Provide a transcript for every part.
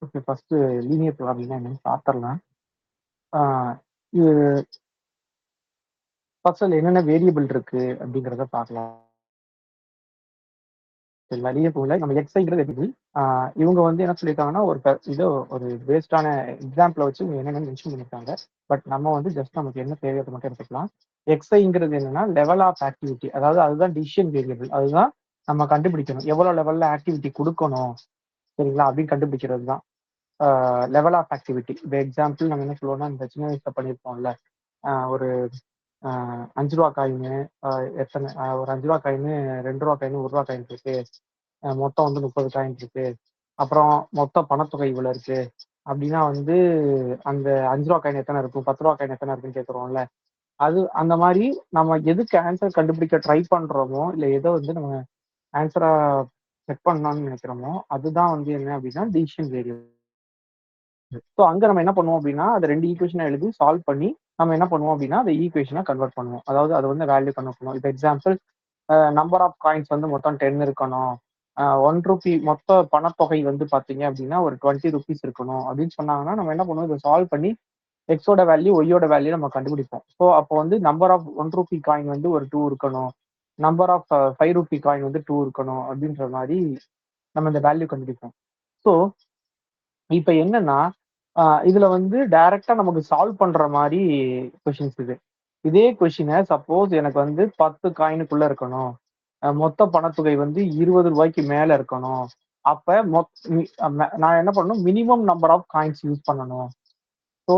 Okay. First linear ப்ரோகிராமிங்னா என்னன்னு பாத்துரலாம். ஆ இது first அதுல என்னென்ன வேரியபிள் இருக்கு அப்படிங்கிறத பார்க்கலாம். சரிங்களா? லீனியர் ப்ரோல நம்ம எக்ஸ்ஐங்கிறது வேரியபிள். ஆ இவங்க வந்து என்ன சொல்லியிருக்காங்கன்னா, ஏதோ ஒரு பேஸ்டான எக்ஸாம்பிள வச்சு இவங்க என்னென்னு மென்ஷன் பண்ணியிருக்காங்க. பட் நம்ம வந்து ஜஸ்ட் நமக்கு என்ன தேவையோ அத மட்டும் எடுத்துக்கலாம். எக்ஸ்ஐங்கிறது என்னன்னா, லெவல் ஆஃப் ஆக்டிவிட்டி. அதாவது அதுதான் டிசிஷன் வேரியபிள். அதுதான் நம்ம கண்டுபிடிக்கணும். எவ்வளோ லெவல்ல ஆக்டிவிட்டி குடுக்கணும், சரிங்களா? அப்படின்னு கண்டுபிடிக்கிறது தான். Level of activity. இப்ப எக்ஸாம்பிள் நம்ம என்ன சொல்லுவோம்னா, இந்த சின்ன வயசுல பண்ணியிருப்போம்ல. ஒரு அ ரூ. 5 காயினு, அ எத்தன ஒரு ரூ. 5 காயினு, ரூ. 2 காயினு, ரூ. 1 காயின் இருக்கு. மொத்தம் வந்து 30 காயின் இருக்கு. அப்புறம் மொத்த பணத்தொகை இவ்வளோ இருக்கு. அப்படின்னா வந்து அந்த ரூ. 5 காயின் எத்தன இருக்கும்? ரூ. 10 காயின் எத்தன இருக்குன்னு கேட்குறோம்ல. அது அந்த மாரி நம்ம எதுக்கு ஆன்ஸர் கண்டுபிடிக்க ட்ரை பண்றோமோ, இல்ல எத வந்து நம்ம ஆன்ஸரா செக் பண்ணலாம்னு நெனைக்கிறோமோ, அதுதான் வந்து என்ன அப்படின்னா டிசிஷன் வேரியபிள். ஸோ அங்க நம்ம என்ன பண்ணுவோம் அப்படின்னா, அத 2 ஈக்குவேஷனா எழுதி சால்வ் பண்ணி, நம்ம என்ன பண்ணுவோம் அப்படின்னா, அத ஈக்குவேஷனா கன்வெர்ட் பண்ணுவோம். அதாவது அத வந்து வேல்யூ கன்வெர்ட் பண்ணுவோம். இப்ப எக்ஸாம்பிள் நம்பர் ஆஃப் காயின்ஸ் வந்து மொத்தம் 10 இருக்கணும். ₹1 மொத்த பணத்தொகை வந்து பார்த்தீங்க அப்படின்னா, ஒரு ₹20 இருக்கணும் அப்படின்னு சொன்னாங்கன்னா, நம்ம என்ன பண்ணுவோம், இத சால்வ் பண்ணி எக்ஸோட வேல்யூ, ஒய்யோட வேல்யூ நம்ம கண்டுபிடிப்போம். ஸோ அப்போ வந்து நம்பர் ஆஃப் ₹1 காயின் வந்து ஒரு 2 இருக்கணும். நம்பர் ஆஃப் ₹5 காயின் வந்து 2 இருக்கணும் அப்படின்ற மாரி நம்ம இந்த வேல்யூ கண்டுபிடிப்போம். ஸோ இப்ப என்னன்னா, இதுல வந்து டைரக்ட்டா நமக்கு சால்வ் பண்ற மாரி கொஸ்டின்ஸ் இது. இதே கொஸ்டின சப்போஸ் எனக்கு வந்து 10 காயினுக்குள்ள இருக்கணும். மொத்த பணத்தொகை வந்து ₹20க்கு மேல இருக்கணும். அப்ப மொத் மி ம நான் என்ன பண்ணணும், minimum number of coins use பண்ணணும். ஸோ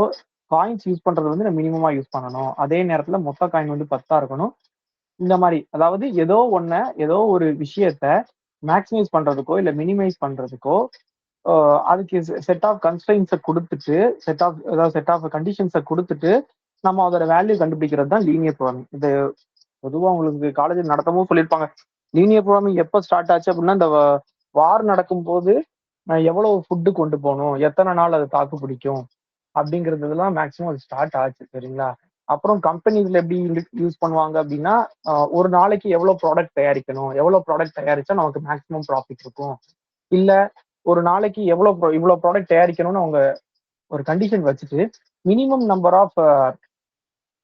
காயின்ஸ் யூஸ் பண்றது வந்து நான் மினிமமா யூஸ் பண்ணணும். அதே நேரத்துல மொத்த காயின் வந்து 10ஆ இருக்கணும். இந்த மாரி. அதாவது ஏதோ ஒரு விஷயத்த மேக்ஸிமைஸ் பண்றதுக்கோ, இல்ல மினிமைஸ் பண்றதுக்கோ, அ அதுக்கு செட் ஆஃப் கன்ஸ்ட்ரெயின்ட்ஸ குடுத்துட்டு, செட் ஆஃப் கண்டிஷன்ஸ குடுத்துட்டு, நம்ம அதோட வேல்யூ கண்டுபிடிக்கிறது தான் லீனியர் ப்ரோகிராமிங். இது பொதுவா உங்களுக்கு காலேஜ்ல நடத்தும்போது சொல்லியிருப்பாங்க. லீனியர் ப்ரோகிராமிங் எப்ப ஸ்டார்ட் ஆச்சு அப்படின்னா, இந்த வார் நடக்கும்போது எவ்வளவு ஃபுட் கொண்டு போணும், எத்தன நாள் அது தாக்கு பிடிக்கும் அப்படிங்கிறதுலாம் மேக்ஸிமம் அது ஸ்டார்ட் ஆச்சு. சரிங்களா? அப்புறம் கம்பெனிஸ்ல எப்படி யூஸ் பண்ணுவாங்க அப்படின்னா, ஒரு நாளைக்கு எவ்வளவு ப்ராடக்ட் தயாரிக்கணும், எவ்வளவு ப்ராடக்ட் தயாரிச்சா நமக்கு மேக்ஸிமம் ப்ராஃபிட் இருக்கும். இல்ல ஒரு நாளைக்கு இவ்வளோ ப்ராடக்ட் தயாரிக்கணும்னு அவங்க ஒரு கண்டிஷன் வச்சுட்டு, minimum number of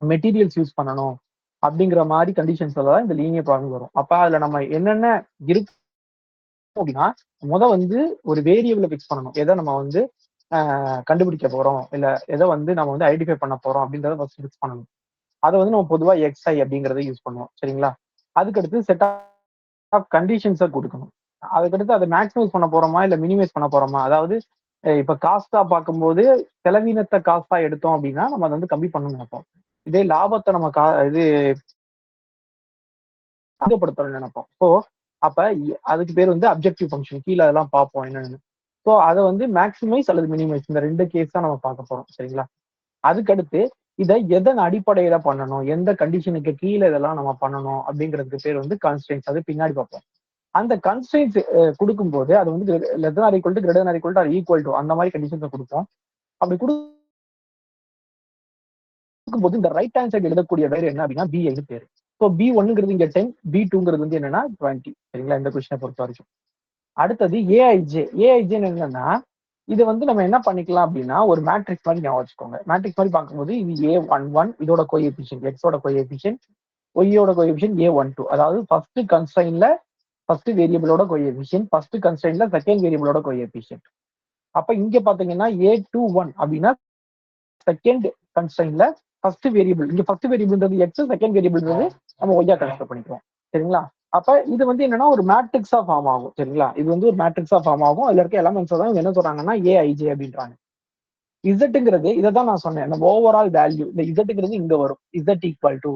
materials use பண்ணணும். அப்படிங்கிற மாரி கண்டிஷன்ஸ்ல தான் இந்த லீனியர் ப்ரோகிராமிங் வரும். அப்ப அதுல நம்ம என்னென்ன இருக்கும் அப்படின்னா, வந்து ஒரு வேரியபிள பிக்ஸ் பண்ணணும். எத நம்ம வந்து கண்டுபிடிக்க போறோம். இல்ல எத வந்து நம்ம வந்து ஐடென்டிஃபை பண்ண போறோம் அப்படின்றத ஃபர்ஸ்ட் பிக்ஸ் பண்ணணும். அத வந்து நம்ம பொதுவா எக்ஸ்ஐ அப்படிங்கிறத யூஸ் பண்ணுவோம். சரிங்களா? அதுக்கடுத்து செட் ஆஃப் கண்டிஷன்ஸ குடுக்கணும். அதுக்கடுத்து அத மேக்ஸிமைஸ் பண்ண போறோமா, இல்ல மினிமைஸ் பண்ண போறோமா? அதாவது இப்ப காஸ்ட்டா பார்க்கும்போது, செலவினத்த காஸ்ட்டா எடுத்தோம் அப்டின்னா, நம்ம அத வந்து கம்மி பண்ணணும்னு நெனைப்போம். இதே லாபத்த நம்ம இது அதிகப்படுத்தணும்னு நெனைப்போம். ஸோ அப்ப அதுக்கு பேர் வந்து அப்ஜெக்டிவ் ஃபங்ஷன். கீழ அதெல்லாம் பார்ப்போம் என்னன்னு. ஸோ அத வந்து மேக்ஸிமைஸ் அல்லது மினிமைஸ் இந்த 2 கேஸ் தான் நம்ம பார்க்க போறோம். சரிங்களா? அதுக்கடுத்து இத எதன் அடிப்படையில பண்ணணும்? எந்த கண்டிஷனுக்கு கீழ இதெல்லாம் நம்ம பண்ணணும்? அப்படிங்கிறதுக்கு பேர் வந்து கான்ஸ்ட்ரெயின்ட்ஸ். அது பின்னாடி பார்ப்போம். அந்த கன்ஸ்ட்ரெயின்ட்ஸ் குடுக்கும்போது, அது வந்து less than or equal to, greater than or equal to or equal to அந்த மாரி கண்டிஷன்ஸ குடுப்போம். அப்படி குடுக்கும்போது இந்த ரைட் ஹேண்ட் சைடு எழுதக்கூடிய பேர் என்ன அப்படின்னா, பிஐன்னு பேரு. ஸோ பி1ங்கிறது இங்க 10, பி2ங்கிறது வந்து என்னன்னா 20. சரிங்களா? இந்த கொஸ்டின பொறுத்தவரைக்கும். அடுத்தது ஏஐஜே. ஏஐஜேன்னு என்னன்னா, இது வந்து நம்ம என்ன பண்ணிக்கலாம் அப்படின்னா, ஒரு மேட்ரிக்ஸ் மாரி ஞாபகம் வச்சுக்கோங்க. மேட்ரிக்ஸ் மாரி பார்க்கும்போது இது A11 இதோட கோஎஃபிஷியன்ட், எக்ஸோட கோஎஃபிஷியன்ட், ஒய்யோட கோஎஃபிஷியன்ட் A12. அதாவது ஃபர்ஸ்ட் வேரியபிளோட கோஎஃபிஷியன்ட், ஃபர்ஸ்ட் கன்ஸ்ட்ரெயின்ட்ல செகண்ட் வேரியபிளோட கோஎஃபிஷியன்ட். அப்ப இங்க பாத்தீங்கன்னா A21 அப்படின்னா செகண்ட் கன்ஸ்ட்ரெயின்ட்ல ஃபர்ஸ்ட் வேரியபிள். இங்க ஃபர்ஸ்ட் வேரியபிள்ன்றது எக்ஸ், செகண்ட் வேரியபிள்ன்றது நம்ம ஒய்யா கன்சிடர் பண்ணிக்குவோம். சரிங்களா? அப்ப இது வந்து என்னன்னா ஒரு மேட்ரிக்ஸா ஃபார்ம் ஆகும். சரிங்களா? இது வந்து ஒரு மேட்ரிக்ஸா ஃபார்ம் ஆகும். அதுல இருக்க எலமெண்ட்ஸ் தான் என்ன சொல்றாங்கன்னா ஏஐஜே அப்படின்றாங்க. இசட்ங்கிறது இதான் நான் சொன்னேன். நம்ம ஓவரால் வேல்யூ இந்த இசட்ங்கிறது இங்க வரும். Z equal to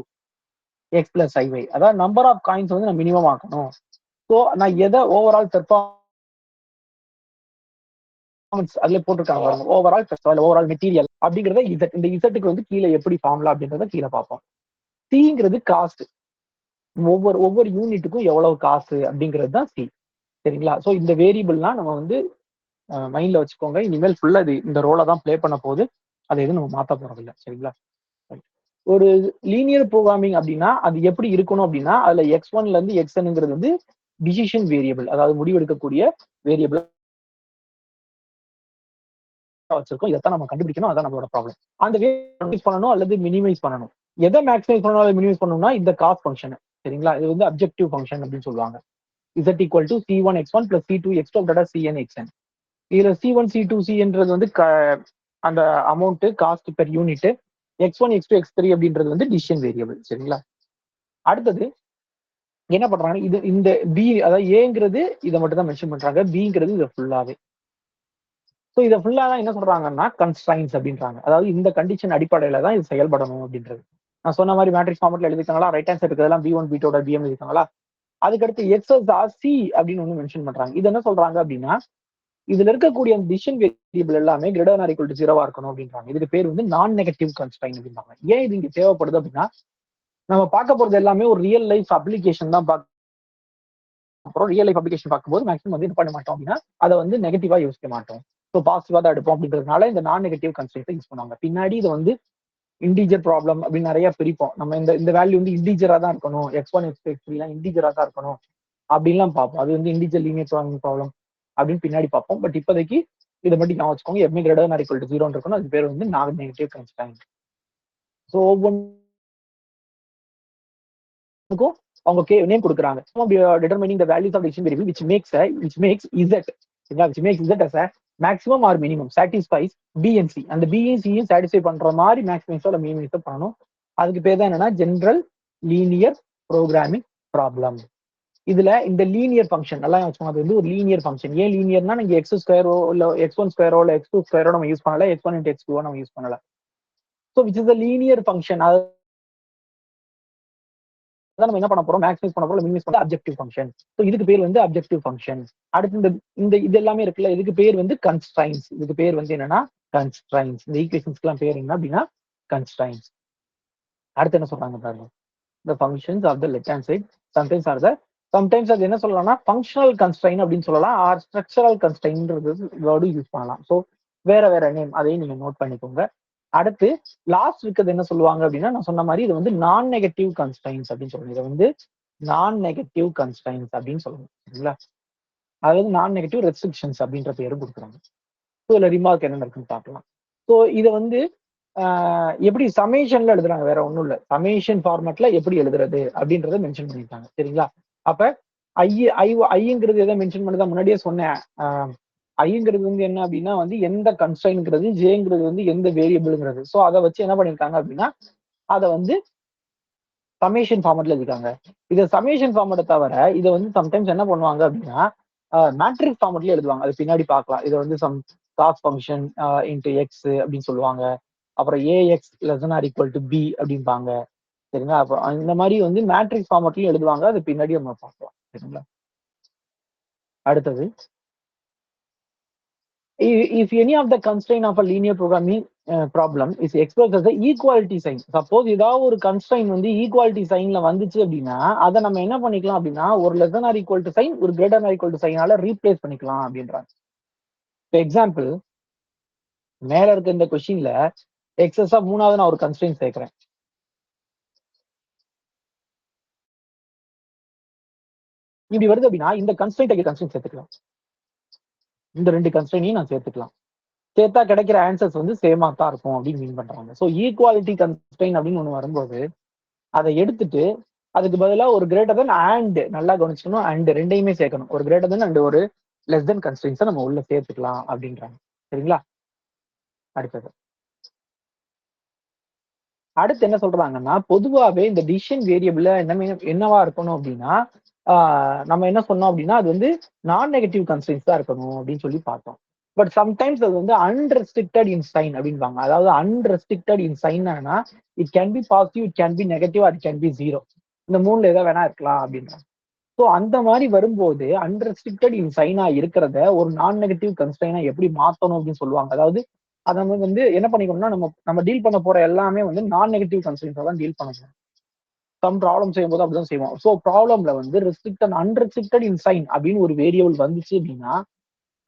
x plus ஐஒய். அதாவது நம்பர் ஆஃப் காயின்ஸ் வந்து நான் மினிமம் ஆக்கணும். ஸோ நான் எதை ஓவரால் அதுல போட்டிருக்காங்க பாருங்க. ஓவரால் மெட்டீரியல் அப்படிங்கறத இசட். இந்த இசட்டுக்கு வந்து கீழே எப்படி ஃபார்முலா அப்படின்றத கீழே பார்ப்போம். சிங்கிறது காஸ்ட். ஒவ்வொரு யூனிட்டுக்கும் எவ்வளவு காசு அப்படிங்கிறது தான் சி. சரிங்களா? சோ இந்த வேரியபிள்லாம் நம்ம வந்து மைண்ட்ல வச்சுக்கோங்க. இனிமேல் ஃபுல்லா இந்த ரோல தான் ப்ளே பண்ண போகுது. அதை எதுவும் நம்ம மாத்த போறது இல்ல. சரிங்களா? ஒரு லீனியர் ப்ரோகிராமிங் அப்படின்னா அது எப்படி இருக்கணும் அப்படின்னா, அதுல x1ல இருந்து xnங்கிறது வந்து டிசிஷன் வேரியபிள். அதாவது முடிவெடுக்கக்கூடிய வேரியபிள் வச்சிருக்கோம், இதைத்தான் நம்ம கண்டுபிடிக்கணும், அதான் நம்மளோட ப்ராப்ளம். அந்த வே பண்ணணும் அல்லது மினிமைஸ் பண்ணணும். எதை மேக்ஸிமைஸ் பண்ணணும் அல்லது மினிமைஸ் பண்ணணும்னா இந்த காஸ்ட் ஃபங்க்ஷன். சரிங்களா? இது வந்து அப்ஜெக்டிவ் ஃபங்க்ஷன் அப்படின்னு சொல்லுவாங்க. z equal to c1x1 plus c2x2 cn இதுல c1 c2 cன்றது வந்து அந்த amount cost per unit, x1 x2 x3 அப்படின்றது வந்து டிசிஷன் வேரியபிள். சரிங்களா? அடுத்தது என்ன பண்றாங்க, இது இந்த பி அதாவது ஏங்கிறது இதை மட்டும் தான் மென்ஷன் பண்றாங்க, பிங்கிறது இதை ஃபுல்லாவே. ஸோ இதை ஃபுல்லா தான் என்ன சொல்றாங்கன்னா கன்ஸ்ட்ரைன்ஸ் அப்படின்றாங்க. அதாவது இந்த கண்டிஷன் அடிப்படையில தான் இது செயல்படணும் அப்படின்றது. நான் சொன்ன மாதிரி மேட்ரிக்ஸ் ஃபார்மெட்ல எழுதிட்டாங்களா, ரைட் ஹேண்ட் சைடு இருக்கிறதெல்லாம் பி1 பி2 பிஎம் எழுதிட்டாங்களா. அதுக்கடுத்து எக்ஸஸ் ஆர் சி அப்படின்னு ஒன்று மென்ஷன் பண்றாங்க. இது என்ன சொல்றாங்க அப்படின்னா, இதுல இருக்கக்கூடிய டிசிஷன் வேரியபிள் எல்லாமே கிரேட்டர் ஆர் ஈக்குவல் டு 0 இருக்கணும் அப்படின்றாங்க. இதுக்கு பேர் வந்து நான் நெகட்டிவ் கன்ஸ்ட்ரைன் அப்படின்றாங்க. ஏன் இது இங்க தேவைப்படுது அப்படின்னா, நம்ம பார்க்க போறது எல்லாமே ஒரு ரியல் லைஃப் அப்ளிகேஷன் தான் பார்க்க போறோம். ரியல் லைஃப் அப்ளிகேஷன் பார்க்கும்போது மேக்ஸிமம் வந்து என்ன பண்ண மாட்டோம் அப்படின்னா, அதை வந்து நெகட்டிவா யோசிக்க மாட்டோம். ஸோ பாசிட்டிவா தான் எடுப்போம் அப்படின்றதுனால இந்த நான் நெகட்டிவ் கன்ஸ்ட்ரைன்ஸை யூஸ் பண்ணுவாங்க. பின்னாடி இது வந்து இன்டீஜர் ப்ராப்ளம் அப்படின்னு நிறைய பிரிப்போம். நம்ம இந்த இந்த வேல்யூ வந்து இன்டீஜரா தான் இருக்கணும், x1 x2 x3 எல்லாம் இன்டீஜரா தான் இருக்கணும் அப்படின்லாம் பார்ப்போம். அது வந்து இன்டீஜர் லீனியர் ப்ராப்ளம் அப்படின்னு பின்னாடி பார்ப்போம். பட் இப்போதைக்கு இதை மட்டும் ஞாபகம் வச்சுக்கோங்க. MA greater or equal to 0 இருக்கணும். அது பேர் வந்து நான் நெகட்டிவ் கன்ஸ்ட்ரைன்ட். ஸோ ஒவ்வொன்றுக்கும் அவங்க நேம் கொடுக்குறாங்க. Determining the values of decision variable which makes z which makes z as a maximum or minimum satisfies b and c. அந்த b and c யும் சாட்டிஸ்ஃபை பண்ற மாதிரி மேக்ஸிமைஸோ இல்ல மினிமைஸோ பண்ணணும். அதுக்கு பேர் தான் என்னன்னா ஜெனரல் லீனியர் ப்ரோக்ராமிங் ப்ராப்ளம். இதுல இந்த லீனியர் ஃபங்க்ஷன் நல்லா வச்சுக்கோங்க. அது வந்து ஒரு லீனியர் ஃபங்க்ஷன். ஏன் லீனியர்னா நீங்க எக்ஸ் ஸ்கொயரோ இல்ல x1 ஸ்கொயரோ இல்ல x2 ஸ்கொயரோ நம்ம யூஸ் பண்ணல, x1 into x2 நம்ம யூஸ் பண்ணல. So which is the linear function. அதான் நம்ம என்ன பண்ண போறோம், மேக்ஸிமைஸ் பண்ண போறோம், மினிமைஸ் பண்ண அப்ஜெக்டிவ் ஃபங்க்ஷன். ஸோ இதுக்கு பேர் வந்து அப்ஜெக்டிவ் ஃபங்க்ஷன். அடுத்து இந்த இந்த இது எல்லாமே இருக்குல்ல, இதுக்கு பேர் வந்து கன்ஸ்ட்ரைன்ஸ். இதுக்கு பேர் வந்து என்னன்னா கன்ஸ்ட்ரைன்ஸ். இந்த ஈக்குவேஷன்ஸ்க்குலாம் பேர் என்ன அப்படின்னா கன்ஸ்ட்ரைன்ஸ். அடுத்து என்ன சொல்றாங்க பாருங்க, the functions of the left hand side sometimes அது என்ன சொல்லலாம்னா ஃபங்க்ஷனல் கன்ஸ்ட்ரைன் அப்படின்னு சொல்லலாம், ஆர் ஸ்ட்ரக்சரல் கன்ஸ்ட்ரைன்றது வேர்டு யூஸ் பண்ணலாம். ஸோ வேற வேற நேம், அதையும் நீங்க நோட் பண்ணிக்கோங்க. அடுத்து லாஸ்ட் இருக்கிறது என்ன சொல்லுவாங்க அப்படின்னா, நான் சொன்ன மாதிரி இது வந்து நான் நெகட்டிவ் கன்ஸ்ட்ரைன்ஸ் அப்படின்னு சொல்லுவாங்க. இதை வந்து நான் நெகட்டிவ் கன்ஸ்ட்ரைன்ஸ் அப்படின்னு சொல்லுவாங்க. சரிங்களா? அதாவது நான் நெகட்டிவ் ரெஸ்ட்ரிக்ஷன்ஸ் அப்படின்ற பேரும் கொடுக்குறாங்க. ஸோ இதுல ரிமார்க் என்ன இருக்குன்னு பார்க்கலாம். ஸோ இதை வந்து எப்படி சமேஷன்ல எழுதுறாங்க, வேற ஒன்றும் இல்லை, சமேஷன் ஃபார்மேட்ல எப்படி எழுதுறது அப்படின்றத மென்ஷன் பண்ணிருக்காங்க. சரிங்களா? அப்ப ஐ ஐ ஐங்கிறது எதை மென்ஷன் பண்ணதான் முன்னாடியே சொன்னேன். ஐங்கிறது வந்து என்ன அப்படின்னா வந்து எந்த கன்ஸ்ட்ரைன்ங்கிறது, ஜேங்கிறது வந்து எந்த வேரியபிள்ங்கிறது. ஸோ அதை வச்சு என்ன பண்ணிருக்காங்க அப்படின்னா அதை வந்து சமேஷன் ஃபார்மேட்ல எழுதிருக்காங்க. இதை சமேஷன் ஃபார்மேட்டை தவிர இதை வந்து சம்டைம்ஸ் என்ன பண்ணுவாங்க அப்படின்னா மேட்ரிக்ஸ் ஃபார்மேட்லயே எழுதுவாங்க. அது பின்னாடி பார்க்கலாம். இதை வந்து some cost function into x அப்படின்னு சொல்லுவாங்க. அப்புறம் A x less or equal to b அப்படிம்பாங்க. சரிங்களா? அப்புறம் இந்த மாதிரி வந்து மேட்ரிக்ஸ் ஃபார்மேட்லயும் எழுதுவாங்க. அது பின்னாடி நம்ம பார்க்கலாம். சரிங்களா? அடுத்தது, if any of the constraint of a linear programming problem is expressed as the equality sign. Suppose ஏதாவது ஒரு கன்ஸ்ட்ரைன் வந்து ஈக்குவாலிட்டி சைன்ல வந்துச்சு அப்படின்னா அதை நம்ம என்ன பண்ணிக்கலாம் அப்படின்னா ஒரு less or equal to sign ஒரு கிரேட்டர் ஆர் ஈக்குவல் டு சைனால ரீப்ளேஸ் பண்ணிக்கலாம் அப்படின்றாங்க. இப்போ எக்ஸாம்பிள், மேல இருக்க இந்த கொஸ்டின்ல எக்ஸஸா 3வது நான் ஒரு கன்ஸ்ட்ரைன் சேர்க்கிறேன். இப்படி வருது அப்படின்னா இந்த கன்ஸ்ட்ரைன் சேர்த்துக்கலாம். இந்த 2 கன்ஸ்ட்ரைனையும் நான் சேர்த்துக்கலாம். சேர்த்தா கிடைக்கிற ஆன்சர்ஸ் வந்து சேமா தான் இருக்கும் அப்படின்னு மீன் பண்றாங்க. ஸோ ஈக்குவாலிட்டி கன்ஸ்ட்ரைன் அப்படின்னு ஒண்ணு வரும்போது அதை எடுத்துட்டு அதுக்கு பதிலாக ஒரு கிரேட்டர் தென் அண்ட், நல்லா கவனிச்சுக்கணும், அண்ட் ரெண்டையுமே சேர்க்கணும். ஒரு கிரேட்டர் தென் அண்ட் ஒரு லெஸ் தென் கன்ஸ்ட்ரைன்ஸை நம்ம உள்ள சேர்த்துக்கலாம் அப்படின்றாங்க. சரிங்களா? அடுத்தது, அடுத்து என்ன சொல்றாங்கன்னா பொதுவாகவே இந்த டிசிஷன் வேரியபிள் என்னவா இருக்கணும் அப்படின்னா நம்ம என்ன சொன்னோம் அப்படின்னா அது வந்து நான் நெகட்டிவ் கன்ஸ்ட்ரைன்ஸ் தான் இருக்கணும் அப்படின்னு சொல்லி பார்த்தோம். பட் சம்டைம்ஸ் அது வந்து அன்ரெஸ்ட்ரிக்டட் இன் சைன் அப்படின்பாங்க. அதாவது அன்ரெஸ்ட்ரிக்டட் இன் சைன்னா it can be positive, it can be negative, அது கேன் பி ஜீரோ. இந்த மூணுல ஏதாவது வேணா இருக்கலாம் அப்படின்றாங்க. ஸோ அந்த மாதிரி வரும்போது அன்ரெஸ்ட்ரிக்டட் இன் சைனா இருக்கிறத ஒரு நான் நெகட்டிவ் கன்ஸ்ட்ரைனா எப்படி மாத்தணும் அப்படின்னு சொல்லுவாங்க. அதாவது அதை வந்து என்ன பண்ணிக்கணும்னா நம்ம நம்ம டீல் பண்ண போற எல்லாமே வந்து நான் நெகட்டிவ் கன்ஸ்ட்ரைன்ஸா தான் டீல் பண்ணணும். சம் ப்ராப்ளம் செய்யும்போது அப்படிதான் செய்வோம். ஸோ ப்ராப்ளம்ல வந்து ரெஸ்ட்ரிக்டட் அன்ரெஸ்ட்ரிக்டட் இன் சைன் அப்படின்னு ஒரு வேரியபிள் வந்துச்சு அப்படின்னா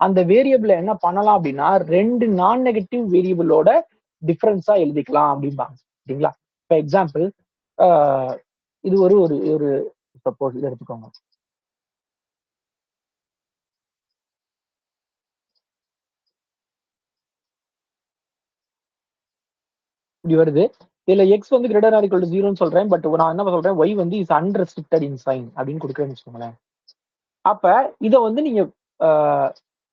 அந்த வேரியபிள என்ன பண்ணலாம் அப்படின்னா 2 நான் நெகட்டிவ் வேரியபிளோட டிஃபரன்ஸா எழுதிக்கலாம் அப்படிம்பாங்க. சரிங்களா? இப்போ எக்ஸாம்பிள், இது ஒரு ஒரு ஒரு சப்போஸ் இது எடுத்துக்கோங்க. இப்படி வருது. இதுல எக்ஸ் வந்து கிரேட்டர் ஆர் ஈக்குவல் டு 0ன்னு சொல்றேன். பட் நான் என்ன சொல்றேன், ஒய் வந்து இஸ் அன்ரெஸ்ட்ரிக்டட் இன் சைன் அப்படின்னு கொடுக்குறேன்னு வச்சுக்கோங்களேன். அப்ப இதை வந்து நீங்க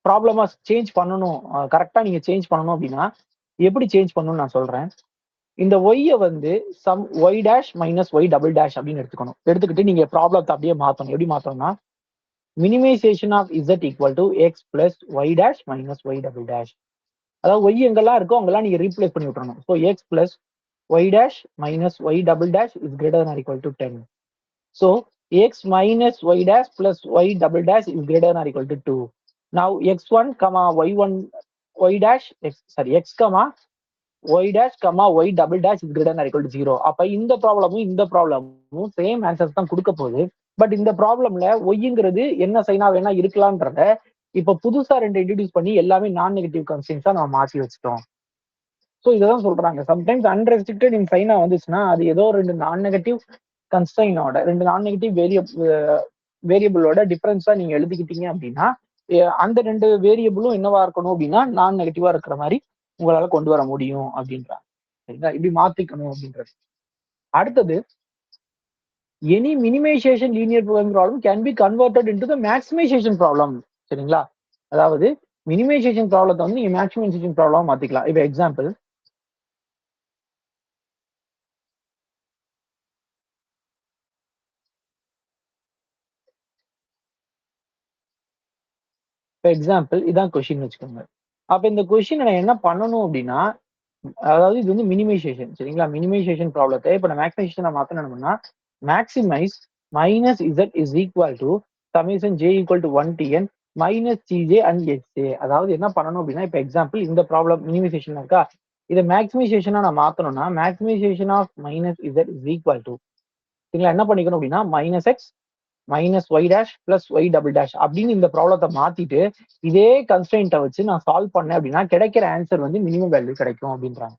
ப்ராப்ளமா சேஞ்ச் பண்ணணும், கரெக்டா நீங்க சேஞ்ச் பண்ணணும் அப்படின்னா எப்படி சேஞ்ச் பண்ணணும்னு நான் சொல்றேன். இந்த ஒய்யை வந்து some y dash minus y double dash அப்படின்னு எடுத்துக்கணும். எடுத்துக்கிட்டு நீங்க ப்ராப்ளத்தை அப்படியே மாத்தணும். எப்படி மாத்தணும்னா minimization of z equal to x plus y dash minus y double dash. அதாவது ஒய் எங்கெல்லாம் இருக்கோ அங்கெல்லாம் நீங்க ரீப்ளேஸ் பண்ணி விட்டுறணும். So x plus y dash minus y double dash is greater than or equal to 10. So x minus y dash plus y double dash is greater than or equal to 2. Now x1 comma y1 y dash x sorry x comma y dash comma y double dash is greater than or equal to 0. அப்ப இந்த ப்ராப்ளமும் same answers தான் கொடுக்க போகுது. But இந்த ப்ராப்ளம்ல ஒய்ங்கிறது என்ன China வேணா இருக்கலாம்ன்றத இப்ப புதுசா ரெண்டு இன்ட்ரடியூஸ் பண்ணி எல்லாமே நான் நெகட்டிவ் கன்ஸ்டன்ஸா நம்ம மாற்றி வச்சுட்டோம். ஸோ இதான் சொல்றாங்க, சம்டைம்ஸ் அன்ரெஸ்ட்ரிக்டட் இன் சைனா வந்துச்சுன்னா அது ஏதோ ரெண்டு நான் நெகட்டிவ் கன்ஸ்டைனோட ரெண்டு நான் நெகட்டிவ் வேரியபிளோட டிஃபரன்ஸா நீங்க எழுதிக்கிட்டீங்க அப்படின்னா அந்த ரெண்டு வேரியபிளும் என்னவா இருக்கணும் அப்படின்னா நான் நெகட்டிவா இருக்கிற மாதிரி உங்களால கொண்டு வர முடியும் அப்படின்றாங்க. சரிங்களா, இப்படி மாத்திக்கணும் அப்படின்றது. அடுத்தது, any minimisation linear programming problem can be converted into the maximisation problem. சரிங்களா, அதாவது மினிமைசேஷன் ப்ராப்ளத்தை வந்து நீங்க மேக்ஸிமைசேஷன் ப்ராப்ளம் மாத்திக்கலாம். இப்போ எக்ஸாம்பிள், இதான் கொஸ்டின் வச்சுக்கோங்க. அப்ப இந்த கொஸ்டின் நான் என்ன பண்ணணும் அப்படின்னா, அதாவது இது வந்து மினிமைசேஷன். சரிங்களா, மினிமைசேஷன் ப்ராப்ளத்தை இப்ப நான் மேக்ஸிமைசேஷன் மாத்தணும்னா maximize minus z is equal to summation j equal to 1 tn minus c j and x a. அதாவது என்ன பண்ணணும் அப்படின்னா, இப்ப எக்ஸாம்பிள் இந்த ப்ராப்ளம் மினிமைசேஷன் இருக்கா, இதை மேக்ஸிமைசேஷனா நான் மாத்தணும்னா maximization of minus z is equal to, சரிங்களா, என்ன பண்ணிக்கணும் அப்படின்னா minus x minus y dash plus y double dash அப்படின்னு இந்த ப்ராப்ளத்தை மாத்திட்டு இதே கன்ஸ்ட்ரெயின்ட்டை வச்சு நான் சால்வ் பண்ணேன் அப்படின்னா கிடைக்கிற ஆன்சர் வந்து மினிமம் வேல்யூ கிடைக்கும் அப்படின்றாங்க.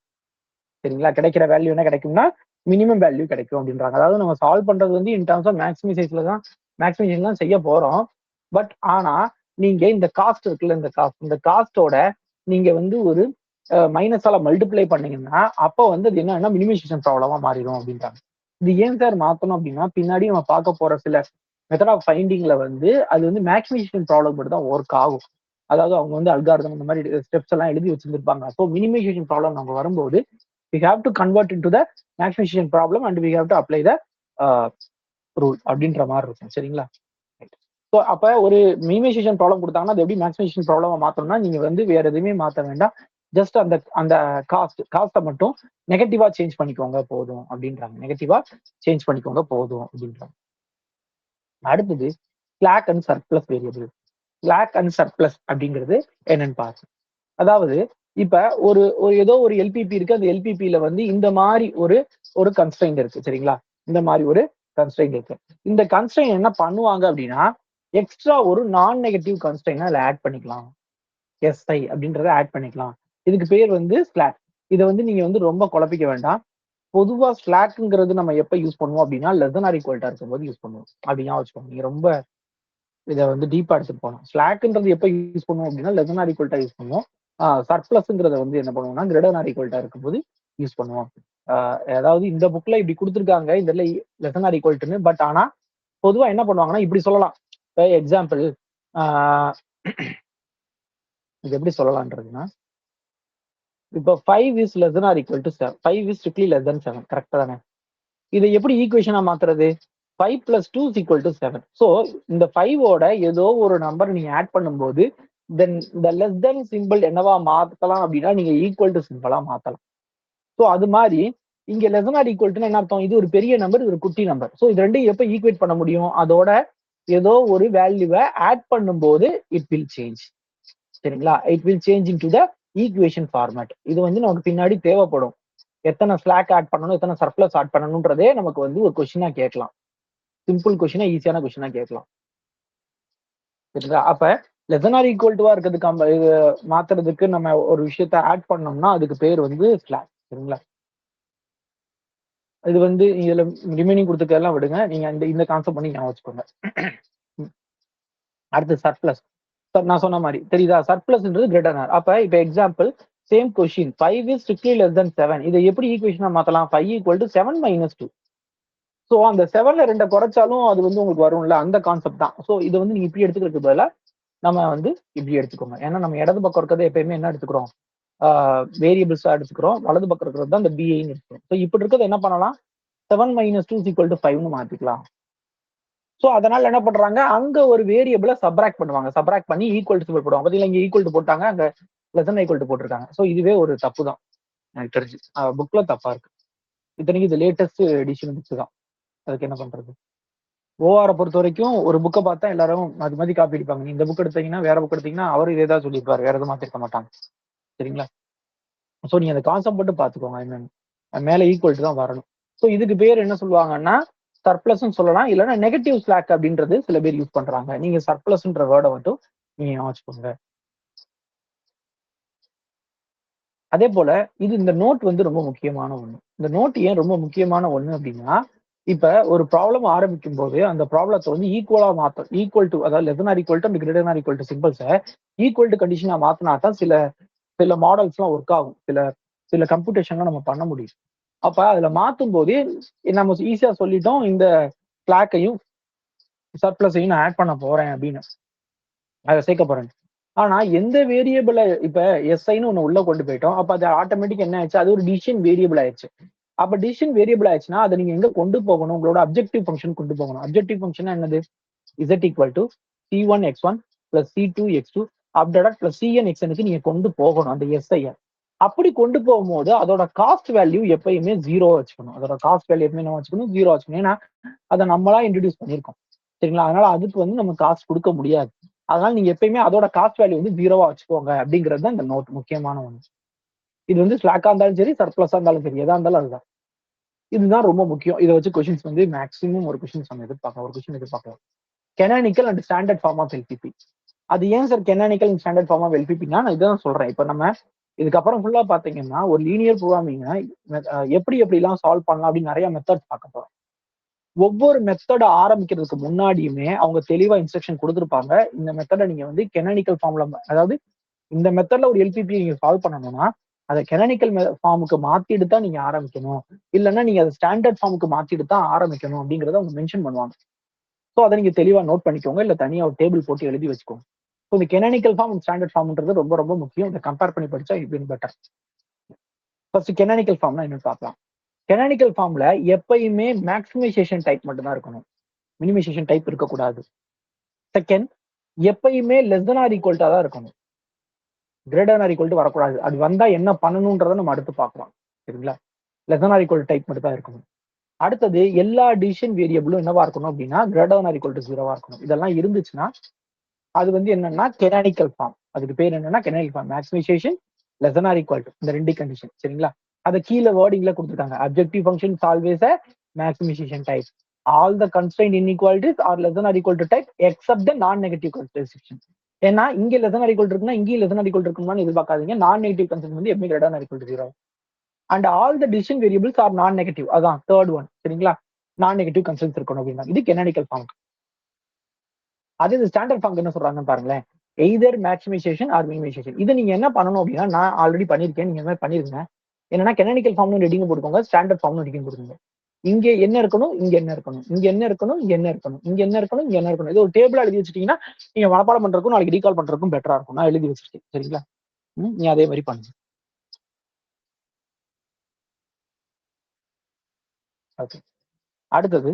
சரிங்களா, கிடைக்கிற வேல்யூ என்ன கிடைக்கும்னா மினிமம் வேல்யூ கிடைக்கும் அப்படின்றாங்க. அதாவது நம்ம சால்வ் பண்றது வந்து இன் டர்ம்ஸ் ஆஃப் மேக்ஸிமைசேஷன் தான் செய்ய போறோம். பட் ஆனா நீங்க இந்த காஸ்ட் இருக்குல்ல, இந்த காஸ்டோட நீங்க வந்து ஒரு மைனஸால மல்டிப்ளை பண்ணீங்கன்னா அப்போ வந்து அது என்னன்னா மினிமைசேஷன் ப்ராப்ளமா மாறிடும் அப்படின்றாங்க. இது ஏன் சார் மாத்தணும் அப்படின்னா பின்னாடி நம்ம பார்க்க போற சில மெத்தட் ஆஃப் ஃபைண்டிங்ல வந்து அது வந்து மேக்ஸிமைசேஷன் ப்ராப்ளம் மட்டும் தான் ஒர்க் ஆகும். அதாவது அவங்க வந்து அல்காரிதம் இந்த மாதிரி ஸ்டெப்ஸ் எல்லாம் எழுதி வச்சிருந்திருப்பாங்க. ஸோ மினிமைசேஷன் ப்ராப்ளம் நம்ம வரும்போது we have to convert into the maximization problem and we have to apply the rule அப்படின்ற மாதிரி இருக்கும். சரிங்களா, ஸோ அப்ப ஒரு மினிமைசேஷன் ப்ராப்ளம் கொடுத்தாங்கன்னா அது எப்படி மேக்ஸிமைசேஷன் ப்ராப்ளமா மாத்தணும்னா நீங்க வந்து வேற எதுவுமே மாத்த வேண்டாம், ஜஸ்ட் அந்த அந்த காஸ்ட்டை மட்டும் நெகட்டிவா சேஞ்ச் பண்ணிக்கோங்க போதும் அப்படின்றாங்க. நெகட்டிவா சேஞ்ச் பண்ணிக்கோங்க போதும் அப்படின்றாங்க. அடுத்தது slack and surplus variable. Slack and surplus அப்படிங்கிறது என்னன்னு பார்க்கணும். அதாவது இப்ப ஒரு ஏதோ ஒரு எல்பிபி இருக்கு, அந்த எல்பிபியில வந்து இந்த மாதிரி ஒரு கன்ஸ்ட்ரெயின்ட் இருக்கு. சரிங்களா, இந்த மாதிரி ஒரு கன்ஸ்ட்ரெயின்ட் இருக்கு. இந்த கன்ஸ்ட்ரெயின்ட் என்ன பண்ணுவாங்க அப்படின்னா எக்ஸ்ட்ரா ஒரு நான் நெகட்டிவ் கன்ஸ்ட்ரெயின்ட் அதில் ஆட் பண்ணிக்கலாம், எஸ்ஐ அப்படின்றத ஆட் பண்ணிக்கலாம். இதுக்கு பேர் வந்து ஸ்லாக். இதை வந்து நீங்க வந்து ரொம்ப குழப்பிக்க வேண்டாம். பொதுவா ஸ்லாக்ங்கிறது நம்ம எப்ப யூஸ் பண்ணுவோம் அப்படின்னா less than or equal to இருக்கும்போது யூஸ் பண்ணுவோம் அப்படின்னா வச்சுக்கோங்க. நீங்க ரொம்ப இதை வந்து டீப்பா எடுத்துட்டு போனோம். ஸ்லாக்ன்றது எப்ப யூஸ் பண்ணுவோம் அப்படின்னா less than or equal to use பண்ணுவோம். சர்ப்ளஸ்ங்கிறத வந்து என்ன பண்ணுவோம்னா greater than or equal to இருக்கும்போது யூஸ் பண்ணுவோம். அதாவது இந்த புக்ல இப்படி கொடுத்துருக்காங்க, இந்த less than or equal to, but ஆனா பொதுவா என்ன பண்ணுவாங்கன்னா இப்படி சொல்லலாம். எக்ஸாம்பிள், இது எப்படி சொல்லலாம்ன்றதுன்னா இப்போ 5 is less than or equal to 7, 5 is strictly less than 7, கரெக்டா தானே? இதை எப்படி ஈக்குவேஷனா மாத்துறது? 5 plus 2 is equal to 7. So இந்த 5ஓட ஏதோ ஒரு நம்பர் நீங்க ஆட் பண்ணும்போது தென் இந்த லெஸ் தென் சிம்பிள் என்னவா மாத்தலாம் அப்படின்னா நீங்க ஈக்குவல் டு சிம்பிளா மாத்தலாம். ஸோ அது மாதிரி இங்க less than or equal to என்ன அர்த்தம், இது ஒரு பெரிய நம்பர், இது ஒரு குட்டி நம்பர். ஸோ இது ரெண்டையும் எப்ப ஈக்குவேட் பண்ண முடியும், அதோட ஏதோ ஒரு வேல்யூவை ஆட் பண்ணும்போது இட் வில் சேஞ்ச். சரிங்களா, it will change in to the equation format. இது வந்து நமக்கு பின்னாடி தேவைப்படும். எத்தனை ஸ்லாக் ஆட் பண்ணணும், எத்தனை சர்ப்ளஸ் ஆட் பண்ணணும்ன்றதே நமக்கு வந்து ஒரு கொஸ்டினா கேட்கலாம். சிம்பிள் கொஸ்டினா, ஈஸியான கொஸ்டினா கேட்கலாம். சரிங்களா, அப்ப less than or equal to இருக்கிறதுக்கு மாத்துறதுக்கு நம்ம ஒரு விஷயத்த ஆட் பண்ணோம்னா அதுக்கு பேர் வந்து ஸ்லாக். சரிங்களா, இது வந்து இதுல ரிமைனிங் கொடுத்துக்கலாம் விடுங்க, நீங்க இந்த கான்செப்ட் பண்ணி ஞாபகம் வச்சுக்கோங்க. அடுத்து சர்ப்ளஸ். நான் சொன்ன மாதிரி தெரியுதா, சர்ப்ளஸ்ன்றது கிரேட்டர். அப்ப இப்ப example same question 5 is strictly less than 7. இதை எப்படி ஈக்குவேஷனா மாத்தலாம்? 5 equal to 7 minus 2. ஸோ அந்த 7ல 2 குறைச்சாலும் அது வந்து உங்களுக்கு வரும்ல, அந்த கான்செப்ட் தான். ஸோ இது வந்து நீங்க இப்படி எடுத்துக்கிறதுக்கு பதிலா நம்ம வந்து இப்படி எடுத்துக்கோங்க. ஏன்னா நம்ம இடது பக்கம் இருக்கிறது எப்பயுமே என்ன எடுத்துக்கிறோம்? வேரியபிள்ஸா எடுத்துக்கிறோம். வலது பக்கம் இருக்கிறது தான் இந்த பிஐன்னு எடுத்துக்கிறோம். ஸோ இப்படி இருக்கிறது என்ன பண்ணலாம்? 7 minus 2 is equal to 5ன்னு மாத்திக்கலாம். ஸோ அதனால என்ன பண்றாங்க? அங்க ஒரு வேரியபிளை சப்ராக்ட் பண்ணுவாங்க. சப்ராக்ட் பண்ணி ஈக்குவல் டு போடுவாங்க. பார்த்தீங்களா, இங்க ஈக்குவல் டு போட்டாங்க, அங்க லெஸ் தன் ஈக்குவல் டு போட்டிருக்காங்க. ஸோ இதுவே ஒரு தப்பு தான் எனக்கு தெரிஞ்சு. புக்ல தப்பா இருக்கு. இத்தனைக்கு இது லேட்டஸ்ட் எடிஷன் புக்ஸ் தான். அதுக்கு என்ன பண்றது? ஓஆரை பொறுத்த வரைக்கும் ஒரு புக்கை பார்த்தா எல்லாரும் அது மாதிரி காப்பி அடிப்பாங்க. இந்த புக் எடுத்தீங்கன்னா வேற புக் எடுத்தீங்கன்னா அவர் இதே தான் சொல்லியிருப்பாரு, வேற எதுவும் மாத்திருக்க மாட்டாங்க. சரிங்களா? ஸோ நீங்க அந்த கான்செப்ட் மட்டும் பார்த்துக்கோங்க என்னன்னு. மேல ஈக்குவல் டு தான் வரணும். ஸோ இதுக்கு பேர் என்ன சொல்லுவாங்கன்னா சர்ப்ளஸ் சொல்லலாம், இல்லைன்னா நெகட்டிவ் ஸ்லாக் அப்படின்றது சில பேர் யூஸ் பண்றாங்க. நீங்க சர்ப்ளஸ்ன்ற வேர்டை மட்டும் நீங்க வச்சுக்கோங்க. அதே போல இது இந்த நோட் வந்து ரொம்ப முக்கியமான ஒண்ணு. இந்த நோட் ஏன் ரொம்ப முக்கியமான ஒண்ணு அப்படின்னா, இப்ப ஒரு ப்ராப்ளம் ஆரம்பிக்கும் போது அந்த ப்ராப்ளத்தை வந்து ஈக்குவலா மாத்தம், ஈக்குவல் டு அதாவது less or equal to and greater or equal to சிம்பிள்ஸை ஈக்குவல் டு கண்டிஷனா மாத்தினா தான் சில சில மாடல்ஸ் எல்லாம் ஒர்க் ஆகும். சில சில கம்ப்யூட்டேஷன்லாம் நம்ம பண்ண முடியும். அப்ப அதுல மாத்தும் போது நம்ம ஈஸியா சொல்லிட்டோம், இந்த ஸ்லாக்கையும் சர்ப்ளஸையும் நான் ஆட் பண்ண போறேன் அப்படின்னு, அதை சேர்க்க போறேன். ஆனா எந்த வேரியபிளை இப்ப எஸ்ஐன்னு ஒண்ணு உள்ள கொண்டு போயிட்டோம். அப்ப அது ஆட்டோமேட்டிக் என்ன ஆயிடுச்சு? அது ஒரு டிசிஷன் வேரியபிள் ஆயிடுச்சு. அப்ப டிசிஷன் வேரியபிள் ஆயிடுச்சுன்னா அதை நீங்க எங்க கொண்டு போகணும்? உங்களோட அப்ஜெக்டிவ் ஃபங்க்ஷன் கொண்டு போகணும். அப்ஜெக்டிவ் ஃபங்க்ஷன் என்னது? z equal to c1 x1 plus c2 x2 update plus cn xnக்கு நீங்க கொண்டு போகணும் அந்த எஸ்ஐ. அப்படி கொண்டு போகும்போது அதோட காஸ்ட் வேல்யூ எப்பயுமே ஜீரோ வச்சுக்கணும். அதோட காஸ்ட் வேல்யூ எப்பயுமே என்ன வச்சுக்கணும்? ஜீரோ வச்சுக்கணும். ஏன்னா அதை நம்மளா இன்ட்ரடியூஸ் பண்ணியிருக்கோம். சரிங்களா? அதனால அதுக்கு வந்து நம்ம காஸ்ட் கொடுக்க முடியாது. அதனால நீங்க எப்பயுமே அதோட காஸ்ட் வேல்யூ வந்து ஜீரோவா வச்சுக்கோங்க அப்படிங்கிறது தான் இந்த நோட் முக்கியமான ஒண்ணு. இது வந்து ஸ்லாக்கா இருந்தாலும் சரி, சர்ப்ளஸா இருந்தாலும் சரி, எதா இருந்தாலும் அதுதான். இதுதான் ரொம்ப முக்கியம். இதை வச்சு கொஸ்டின்ஸ் வந்து மேக்ஸிமம் ஒரு கொஸ்டின்ஸ் நம்ம எதிர்பார்க்கலாம். ஒரு கொஸ்டின் எதிர்பார்க்கலாம். Canonical and standard form of LPP. அது ஏன் sir canonical and standard form of எல்பிபினா நான் இதான் சொல்றேன். இப்ப நம்ம இதுக்கப்புறம் ஃபுல்லா பாத்தீங்கன்னா ஒரு லீனியர் ப்ரோக்ராமிங் எப்படி எப்படிலாம் சால்வ் பண்ணலாம் அப்படின்னு நிறைய மெத்தட்ஸ் பார்க்க போறோம். ஒவ்வொரு மெத்தட ஆரம்பிக்கிறதுக்கு முன்னாடியுமே அவங்க தெளிவா இன்ஸ்ட்ரக்ஷன் கொடுத்துருப்பாங்க. இந்த மெத்தடை நீங்க வந்து கெனானிக்கல் ஃபார்ம்ல, அதாவது இந்த மெத்தட்ல ஒரு எல்பிபி நீங்க சால்வ் பண்ணணும்னா அதை கெனானிக்கல் ஃபார்முக்கு மாத்திட்டு தான் நீங்க ஆரம்பிக்கணும், இல்லைன்னா நீங்க அதை ஸ்டாண்டர்ட் ஃபார்முக்கு மாத்திட்டு தான் ஆரம்பிக்கணும் அப்படிங்கறத அவங்க மென்ஷன் பண்ணுவாங்க. ஸோ அதை நீங்க தெளிவா நோட் பண்ணிக்கோங்க, இல்ல தனியா ஒரு டேபிள் போட்டு எழுதி வச்சுக்கோங்க. ஸோ இந்த கெனானிக்கல் ஃபார்ம் அண்ட் ஸ்டாண்டர்ட் ஃபார்ம்ன்றது ரொம்ப ரொம்ப முக்கியம். இதை கம்பேர் பண்ணி படிச்சா இது பெட்டர். ஃபர்ஸ்ட் கெனானிக்கல் ஃபார்ம்னா என்னன்னு பார்க்கலாம். கெனானிக்கல் ஃபார்ம்ல எப்பயுமே மேக்ஸிமைசேஷன் டைப் மட்டும் தான் இருக்கணும், மினிமைசேஷன் டைப் இருக்கக்கூடாது. செகண்ட், எப்பயுமே லெஸ் than ஆர் ஈக்குவல் தான் இருக்கணும், கிரேட்டர் ஆர் ஈக்குவல் வரக்கூடாது. அது வந்தா என்ன பண்ணணும்ன்றதை நம்ம அடுத்து பார்க்கலாம். சரிங்களா? Less than or equal type மட்டும் தான் இருக்கணும். அடுத்தது எல்லா டிசிஷன் வேரியபிளும் என்னவா இருக்கணும் அப்படின்னா கிரேட்டர் ஆர் ஈக்குவல் டு ஜீரோவா இருக்கணும். இதெல்லாம் இருந்துச்சுன்னா அது வந்து என்னன்னா கெனானிக்கல் ஃபார்ம். அதுக்கு பேர் என்னன்னா canonical form. Maximisation, less than or equal to, இந்த ரெண்டு கண்டிஷன். சரிங்களா? அதை கீழே வேர்டிங்ல கொடுத்துருக்காங்க. Objective function always a maximisation type. All the constraint inequalities are less than or equal to type except the non negative constraint. ஏன்னா இங்க லெஸ் than ஆர் ஈக்குவல் இருக்குன்னா இங்கேயும் லெஸ் than ஆர் ஈக்குவல் இருக்குமான்னு எதிர்பார்க்காதீங்க. நான் நெகட்டிவ் கன்ஸ்ட்ரெயின்ட் வந்து எப்பவுமே greater or equal to zero. And all the decision variables are non negative. அதான் third one. சரிங்களா? நான் நெகட்டிவ் கன்ஸ்ட்ரெயின்ட்ஸ் இருக்கணும் அப்படின்னா இது கெனானிக்கல் ஃபார்ம். அதே இது ஸ்டாண்டர்ட் ஃபார்ம் என்ன சொல்றாங்கன்னு பாருங்களேன். Either maximisation or minimisation. இதை நீங்க என்ன பண்ணணும் அப்படின்னா நான் ஆல்ரெடி பண்ணிருக்கேன், நீங்க மாதிரி பண்ணிருங்க. என்னன்னா கெனானிக்கல் ஃபார்ம்னு ரெடிங் போட்டுக்கோங்க, ஸ்டாண்டர்ட் ஃபார்ம்னு ரெடிங் போட்டுக்கோங்க. இங்க என்ன இருக்கணும், இங்க என்ன இருக்கணும், இங்க என்ன இருக்கணும், இங்க என்ன இருக்கணும், இங்க என்ன இருக்கணும், இங்க என்ன இருக்கணும். இது ஒரு டேபிளா எழுதி வச்சுட்டீங்கன்னா நீங்க மனப்பாடம் பண்றதுக்கும் நாளைக்கு ரீகால் பண்றதுக்கும் பெட்டரா இருக்கும். நான் எழுதி வச்சிருக்கேன். சரிங்களா? நீ அதே மாதிரி பண்ணுங்க. ஓகே. அடுத்தது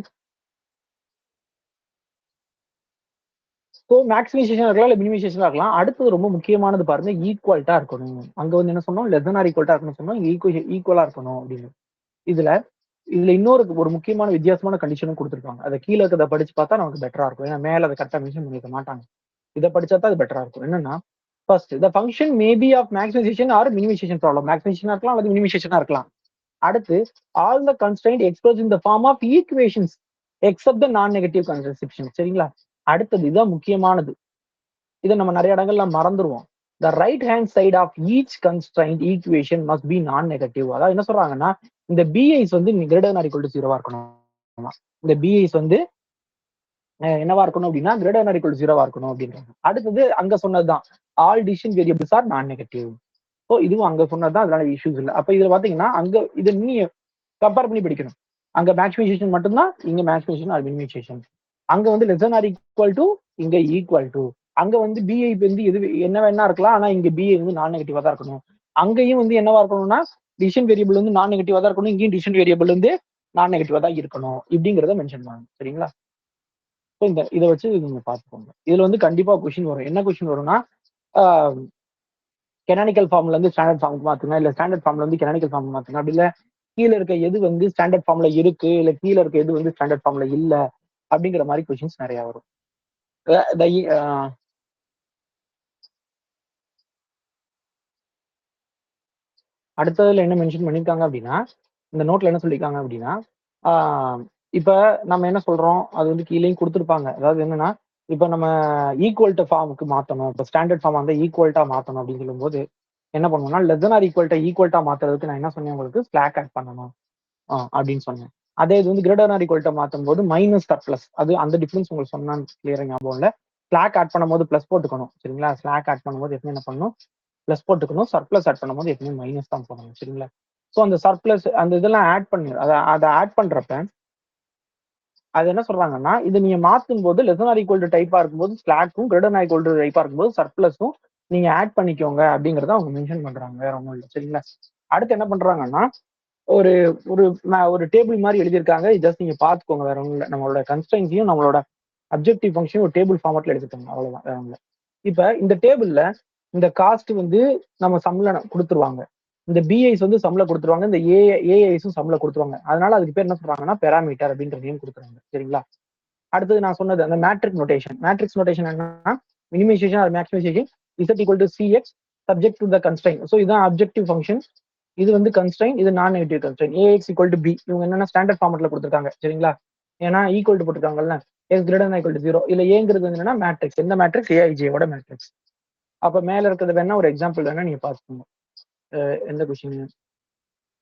ஸோ மேக்ஸிமைசேஷன் இருக்கலாம், இல்லை மினிமைசேஷன் இருக்கலாம். அடுத்தது ரொம்ப முக்கியமானது பாருங்க, ஈக்குவல்ட்டா இருக்கணும். அங்க வந்து என்ன சொன்னோம், லெஸ் than ஆர் ஈக்குவல்ட்டா இருக்கணும் சொன்னோம், ஈக்குவலா இருக்கணும் அப்படின்னு. இதுல இதுல இன்னொரு ஒரு முக்கியமான வித்தியாசமான கண்டிஷனும் கொடுத்துருக்காங்க. அதை கீழே இருக்கிறத படிச்சு பார்த்தா நமக்கு பெட்டரா இருக்கும். ஏன்னா மேல அதை கரெக்டா மென்ஷன் பண்ணிக்க மாட்டாங்க. இதை படிச்சா தான் அது பெட்டரா இருக்கும். என்னன்னா first the function maybe of maximization or minimization problem. மேக்ஸிமைசேஷனா இருக்கலாம் அல்லது மினிமைசேஷனா இருக்கலாம். அடுத்து all the constraint express in the form of equations except the non negative constraint. சரிங்களா? அடுத்தது இதுதான் முக்கியமானது. இதை நம்ம நிறைய இடங்கள்ல மறந்துருவோம். The right hand side of each constraint equation must be non negative. அதாவது என்ன சொல்றாங்கன்னா இந்த பிஐஸ் வந்து கிரேட்டர் ஆர் ஈக்குவல் டு ஜீரோவா இருக்கணும். இந்த பிஐஸ் வந்து என்னவா இருக்கணும் அப்படின்னா கிரேட்டர் ஆர் ஈக்குவல் டு ஜீரோவா இருக்கணும் அப்படின்றாங்க. அடுத்தது அங்க சொன்னதுதான் all decision variables are non negative. So இதுவும் அங்க சொன்னதுதான், அதனால இஷ்யூஸ் இல்லை. அப்ப இதுல பாத்தீங்கன்னா அங்க இதை நீ கம்பேர் பண்ணி படிக்கணும். அங்க மேக்ஸிமைசேஷன் மட்டும்தான், இங்க மேக்ஸிமைசேஷன் ஆர் மினிமைசேஷன். அங்க வந்து லெஸ் ஆர் ஈக்குவல் டு, இங்க ஈக்குவல் டு. அங்க வந்து பிஐ வந்து எது என்ன வேணா இருக்கலாம், ஆனா இங்க பிஐ வந்து நான் நெகட்டிவா தான் இருக்கணும். அங்கேயும் வந்து என்னவா இருக்கணும்னா டிசிஷன் வேரியபிள் வந்து நான் நெகட்டிவா தான் இருக்கணும், இங்கேயும் டிசிஷன் வேரியபிள் வந்து நான் நெகட்டிவா தான் இருக்கணும். இப்படிங்கிறத மென்ஷன் பண்ணுங்க. சரிங்களா? ஸோ இந்த இதை வச்சு நீங்க பார்த்துக்கோங்க. இதுல வந்து கண்டிப்பா கொஸ்டின் வரும். என்ன கொஸ்டின் வரும்னா, கெனானிக்கல் ஃபார்ம்ல இருந்து ஸ்டாண்டர்ட் ஃபார்முக்கு மாத்துங்க, இல்ல ஸ்டாண்டர்ட் ஃபார்ம்ல இருந்து கெனானிக்கல் ஃபார்ம் மாத்துங்க. அப்படி இல்ல கீழே இருக்க எது வந்து ஸ்டாண்டர்ட் ஃபார்ம்ல இருக்கு, இல்ல கீழே இருக்க எது வந்து ஸ்டாண்டர்ட் ஃபார்ம்ல இல்ல, அப்படிங்கிற மாதிரி கொஸ்டின்ஸ் நிறைய வரும். அடுத்ததுல என்ன மென்ஷன் பண்ணிருக்காங்க அப்படின்னா, இந்த நோட்ல என்ன சொல்லியிருக்காங்க அப்படின்னா, இப்ப நம்ம என்ன சொல்றோம், அது வந்து கீழேயும் கொடுத்துருப்பாங்க. அதாவது என்னன்னா, இப்ப நம்ம ஈக்குவல்ட்ட ஃபார்முக்கு மாத்தணும், இப்ப ஸ்டாண்டர்ட் ஃபார்ம் வந்து ஈக்குவல்ட்டா மாத்தணும் அப்படின்னு சொல்லும்போது என்ன பண்ணுவோம்னா, லெஸ் ஆர் ஈக்குவல்ட்டா மாத்துறதுக்கு நான் என்ன சொன்னேன், உங்களுக்கு ஸ்லாக் ஆட் பண்ணணும் அப்படின்னு சொன்னேன். அதே இது வந்து கிரேட்டர் ஆர் ஈக்குவல்ட்டா மாத்தும் போது மைனஸ் ஆர் பிளஸ், அது அந்த டிஃபரன்ஸ் உங்களுக்கு சொன்னான்னு கிளியரா ஞாபகம் இல்ல. ஸ்லாக் ஆட் பண்ணும்போது பிளஸ் போட்டுக்கணும். சரிங்களா? ஸ்லாக் ஆட் பண்ணும்போது எப்பவுமே என்ன பண்ணணும், பிளஸ் போட்டுக்கணும். சர்ப்ளஸ் ஆட் பண்ணும்போது எப்பவுமே மைனஸ் தான் போடணும். சரிங்களா? ஸோ அந்த சர்ப்ளஸ் அந்த இதெல்லாம் ஆட் பண்ணி அதை ஆட் பண்றப்ப அது என்ன சொல்றாங்கன்னா, இது நீங்க மாத்தும் போது லெஸ் ஆர் ஈக்குவல் டு டைப்பா இருக்கும்போது ஸ்லாக்கும், கிரேட்டர் ஆர் ஈக்குவல் டு டைப்பா இருக்கும்போது சர்ப்ளஸும் நீங்க ஆட் பண்ணிக்கோங்க அப்படிங்கறத அவங்க மென்ஷன் பண்றாங்க. வேற ஒன்றும் இல்லை. சரிங்களா? அடுத்து என்ன பண்றாங்கன்னா, ஒரு ஒரு ஒரு டேபிள் மாதிரி எழுதியிருக்காங்க. ஜஸ்ட் நீங்க பாத்துக்கோங்க. வேற ஒன்றும் இல்லை. நம்மளோட கன்ஸ்டன்ஸையும் நம்மளோட அப்ஜெக்டிவ் ஃபங்க்ஷன் ஒரு டேபிள் ஃபார்மட்ல எடுத்துக்கோங்க. அவ்வளவுதான், வேற ஒன்றும் இல்லை. இப்ப இந்த டேபிள்ல இந்த காஸ்ட் வந்து நம்ம சம்ல கொடுத்துருவாங்க. இந்த பிஐஸ் வந்து சம்ல கொடுத்துருவாங்க. இந்த ஏஐஸும் சம்ல கொடுத்துருவாங்க. அதனால அதுக்கு பேர் என்ன சொல்றாங்கன்னா பெராமீட்டர் அப்படின்ற நேம் கொடுக்குறாங்க. சரிங்களா? அடுத்தது நான் சொன்னது அந்த மேட்ரிக் நோட்டேஷன். மேட்ரிக்ஸ் நோட்டேஷன் என்னன்னா, minimization or maximization Z equal to CX subject to the constraint. So இதுதான் அப்ஜெக்டிவ் ஃபங்க்ஷன், இது வந்து கன்ஸ்ட்ரைன், இது non negative constraint. AX equal to B இவங்க என்னன்னா ஸ்டாண்டர்ட் ஃபார்மெட்ல கொடுத்துருக்காங்க. சரிங்களா? ஏன்னா ஈக்குவல் டு போட்டுருக்காங்கல்ல, எஸ் கிரேட்டர் ஈக்குவல் டு 0. இல்ல ஏங்கிறது என்னன்னா மேட்ரிக்ஸ். எந்த மேட்ரிக்ஸ்? ஏஐஜியோட மேட்ரிக்ஸ். அப்ப மேல இருக்கிறது வேணா ஒரு எக்ஸாம்பிள் வேணா நீங்க பாத்துக்கோங்க. எந்த கொஸ்டின்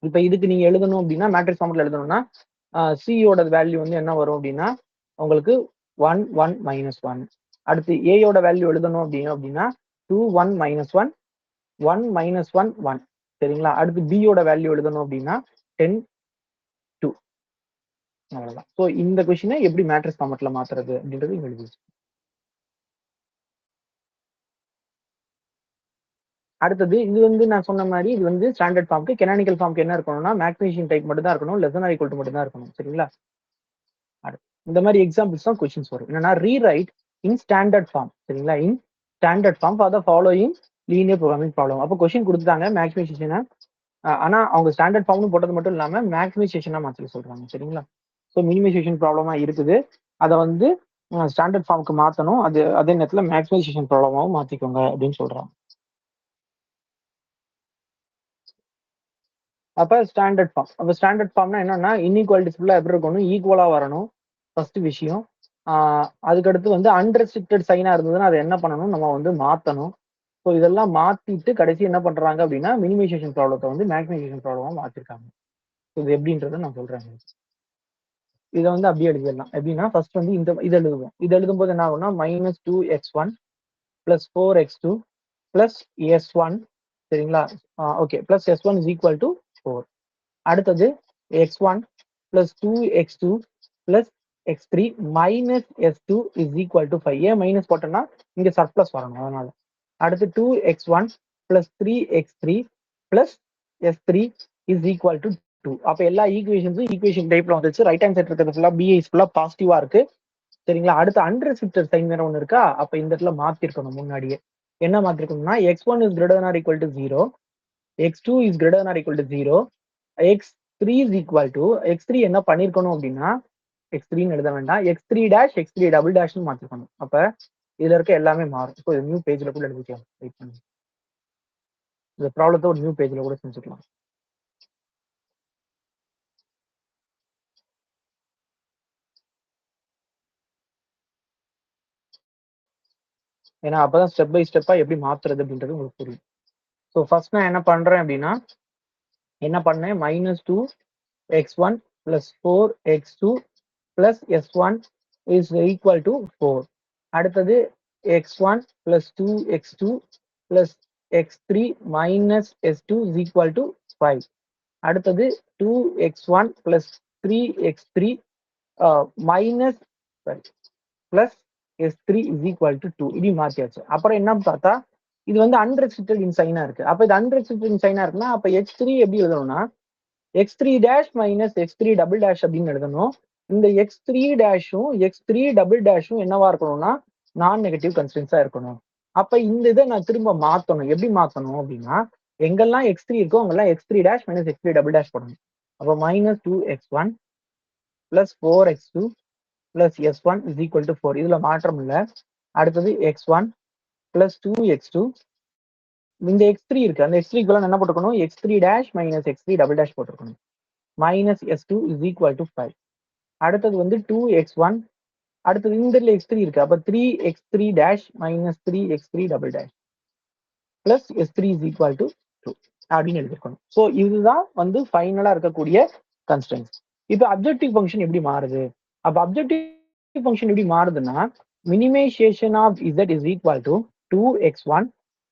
இப்ப இதுக்கு நீங்க எழுதணும் அப்படின்னா, மேட்ரிக்ஸ் ஃபார்மெட்ல எழுதணும்னா சியோட வேல்யூ வந்து என்ன வரும் அப்படின்னா உங்களுக்கு 1 1 -1. அடுத்து ஏயோட வேல்யூ எழுதணும் அப்படின்னா 2 1 -1 1 -1 1. சரிங்களா? அடுத்து பியோட வேல்யூ எழுதணும் அப்படின்னா 10 2. அவ்வளவுதான். ஸோ இந்த கொஸ்டினை எப்படி மேட்ரிக்ஸ் ஃபார்மெட்ல மாத்துறது அப்படின்றது இங்க எழுதி. அடுத்தது இது வந்து நான் சொன்ன மாதிரி இது வந்து ஸ்டாண்டர்ட் ஃபார்முக்கு. கெனானிக்கல் ஃபார்முக்கு என்ன இருக்கணும்னா மேக்ஸிமைசேஷன் டைப் மட்டும் தான் இருக்கணும், லெஸ் ஆர் ஈக்குவல் டு மட்டும் தான் இருக்கணும். சரிங்களா? இந்த மாதிரி எக்ஸாம்பிள்ஸ் தான் கொஸ்டின்ஸ் வரும். என்னன்னா ரீரைட் இன் ஸ்டாண்டர்ட் ஃபார்ம். சரிங்களா? In standard form for the following linear programming problem. அப்போ கொஸ்டின் கொடுத்துட்டாங்க மேக்ஸிமைசேஷனை, ஆனா அவங்க ஸ்டாண்டர்ட் ஃபார்ம்னு போட்டது மட்டும் இல்லாம மேக்ஸிமைசேஷனா மாற்றி சொல்றாங்க. சரிங்களா? ஸோ மினிமைசேஷன் ப்ராப்ளமா இருக்குது, அதை வந்து ஸ்டாண்டர்ட் ஃபார்முக்கு மாற்றணும். அது அதே நேரத்தில் மேக்ஸிமைசேஷன் ப்ராப்ளமாவும் மாற்றிக்கோங்க அப்படின்னு சொல்றாங்க. அப்ப ஸ்டாண்டர்ட் ஃபார்ம். அப்ப ஸ்டாண்டர்ட் ஃபார்ம்னா என்னன்னா இன்இக்வாலிட்டிஸ் ஃபுல்லா எப்படி இருக்கணும், ஈக்குவலா வரணும் ஃபர்ஸ்ட் விஷயம். அதுக்கடுத்து வந்து அன்ரெஸ்ட்ரிக்டட் சைனா இருந்ததுன்னா அதை என்ன பண்ணணும், நம்ம வந்து மாத்தணும். ஸோ இதெல்லாம் மாத்திட்டு கடைசி என்ன பண்றாங்க அப்படின்னா மினிமைசேஷன் ப்ராப்ளத்தை வந்து மேக்ஸிமைசேஷன் ப்ராப்ளமா மாத்திருக்காங்க. இது எப்படின்றத நான் சொல்றேன். இதை வந்து அப்படியே எழுதிடலாம். எப்படின்னா ஃபர்ஸ்ட் வந்து இந்த இதை எழுதுவோம். இது எழுதும்போது என்ன ஆகும்னா -2x1 + 4x2 + s1. சரிங்களா? Okay, + s1 is equal to 4. அடுத்தது x1 + 2x2 + x3 - s2 is equal to 5. ஏன் மைனஸ் போட்டோம்னா இங்க சர்ப்ளஸ் வரணும், அதனால. அடுத்து 2x1 + 3x3 + s3 is equal to 2. அப்ப எல்லா ஈக்குவேஷன்ஸும் ஈக்குவேஷன் டைப்ல வந்துச்சு. ரைட் ஹேண்ட் சைட் இருக்கிறது ஃபுல்லா பிஐஸ் ஃபுல்லா பாசிட்டிவா இருக்கு. சரிங்களா? அடுத்து அன்ரெஸ்ட்ரிக்டட் சைன் வேற ஒன்று இருக்கா, அப்ப இந்த இடத்துல மாத்திருக்கணும் முன்னாடியே. என்ன மாத்திருக்கணும்னா x1 is greater than or equal to 0, x2 is greater than or equal to 0, x3 is equal to x3 என்ன பண்ணிருக்கணும் அப்படின்னா x3 எழுத வேண்டாம், x3 dash x3 டபுள் டேஷ்னு மாத்திருக்கணும். அப்ப இதுல இருக்க எல்லாமே மாறும். இப்போ நியூ பேஜ்ல கூட எழுதிக்கலாம். வெயிட் பண்ணி இந்த ப்ராப்ளத்தை ஒரு நியூ பேஜ்ல கூட செஞ்சுக்கலாம். ஏன்னா அப்பதான் ஸ்டெப் பை ஸ்டெப்பா எப்படி மாத்துறது அப்படின்றது உங்களுக்கு புரியும். ஸோ ஃபர்ஸ்ட் நான் என்ன பண்றேன் அப்படின்னா என்ன பண்ணேன், -2x1 + 4x2 + s1 is equal to 4. அடுத்தது x1 + 2x2 + 2x3 minus s2 is equal to 5. அடுத்தது 2x1 plus 3x3 minus plus s3 is equal to 2. இப்படி மாத்தியாச்சு. அப்புறம் என்ன பார்த்தா இது வந்து அன்ரெஸ்ட்ரிக்டட் இன் சைனா இருக்கு. அப்ப இது அன்ரெஸ்ட்ரிக்டட் இன் சைனா இருக்குன்னா அப்ப x3 எப்படி எழுதணும்னா x3 dash minus x3 double dash அப்படின்னு எழுதணும். இந்த x3 டேஷும் x3 டபுள் டேஷும் என்னவா இருக்கணும்னா நான் நெகட்டிவ் கன்ஸ்டன்ஸா இருக்கணும். அப்ப இந்த இதை நான் திரும்ப மாத்தணும். எப்படி மாத்தணும் அப்படின்னா எங்கெல்லாம் x3 இருக்கோ அங்கெல்லாம் x3 dash minus x3 double dash போடணும். அப்போ minus 2x1 plus 4x2 plus s1 is equal to 4. இதுல மாற்றம் இல்லை. அடுத்தது x1 plus 2x2 இந்த x3 இருக்கு. அந்த x3 க்கு என்ன போட்டுக்கணும் x3 dash minus x3 double dash போட்டுக்கணும். minus s2 is equal to 5. அடுத்தது வந்து 2x1 அடுத்தது இந்த x3 இருக்கு. அப்ப 3x3 dash minus 3x3 double dash plus s3 is equal to 2 அப்படின்னு எழுதிருக்கணும். ஸோ இதுதான் வந்து ஃபைனலா இருக்கக்கூடிய கன்ஸ்டன்ஸ். இப்போ அப்ஜெக்டிவ் ஃபங்க்ஷன் எப்படி மாறுது? அப்ப அப்ஜெக்டிவ் ஃபங்க்ஷன் எப்படி மாறுதுன்னா minimization of z is equal to 2x1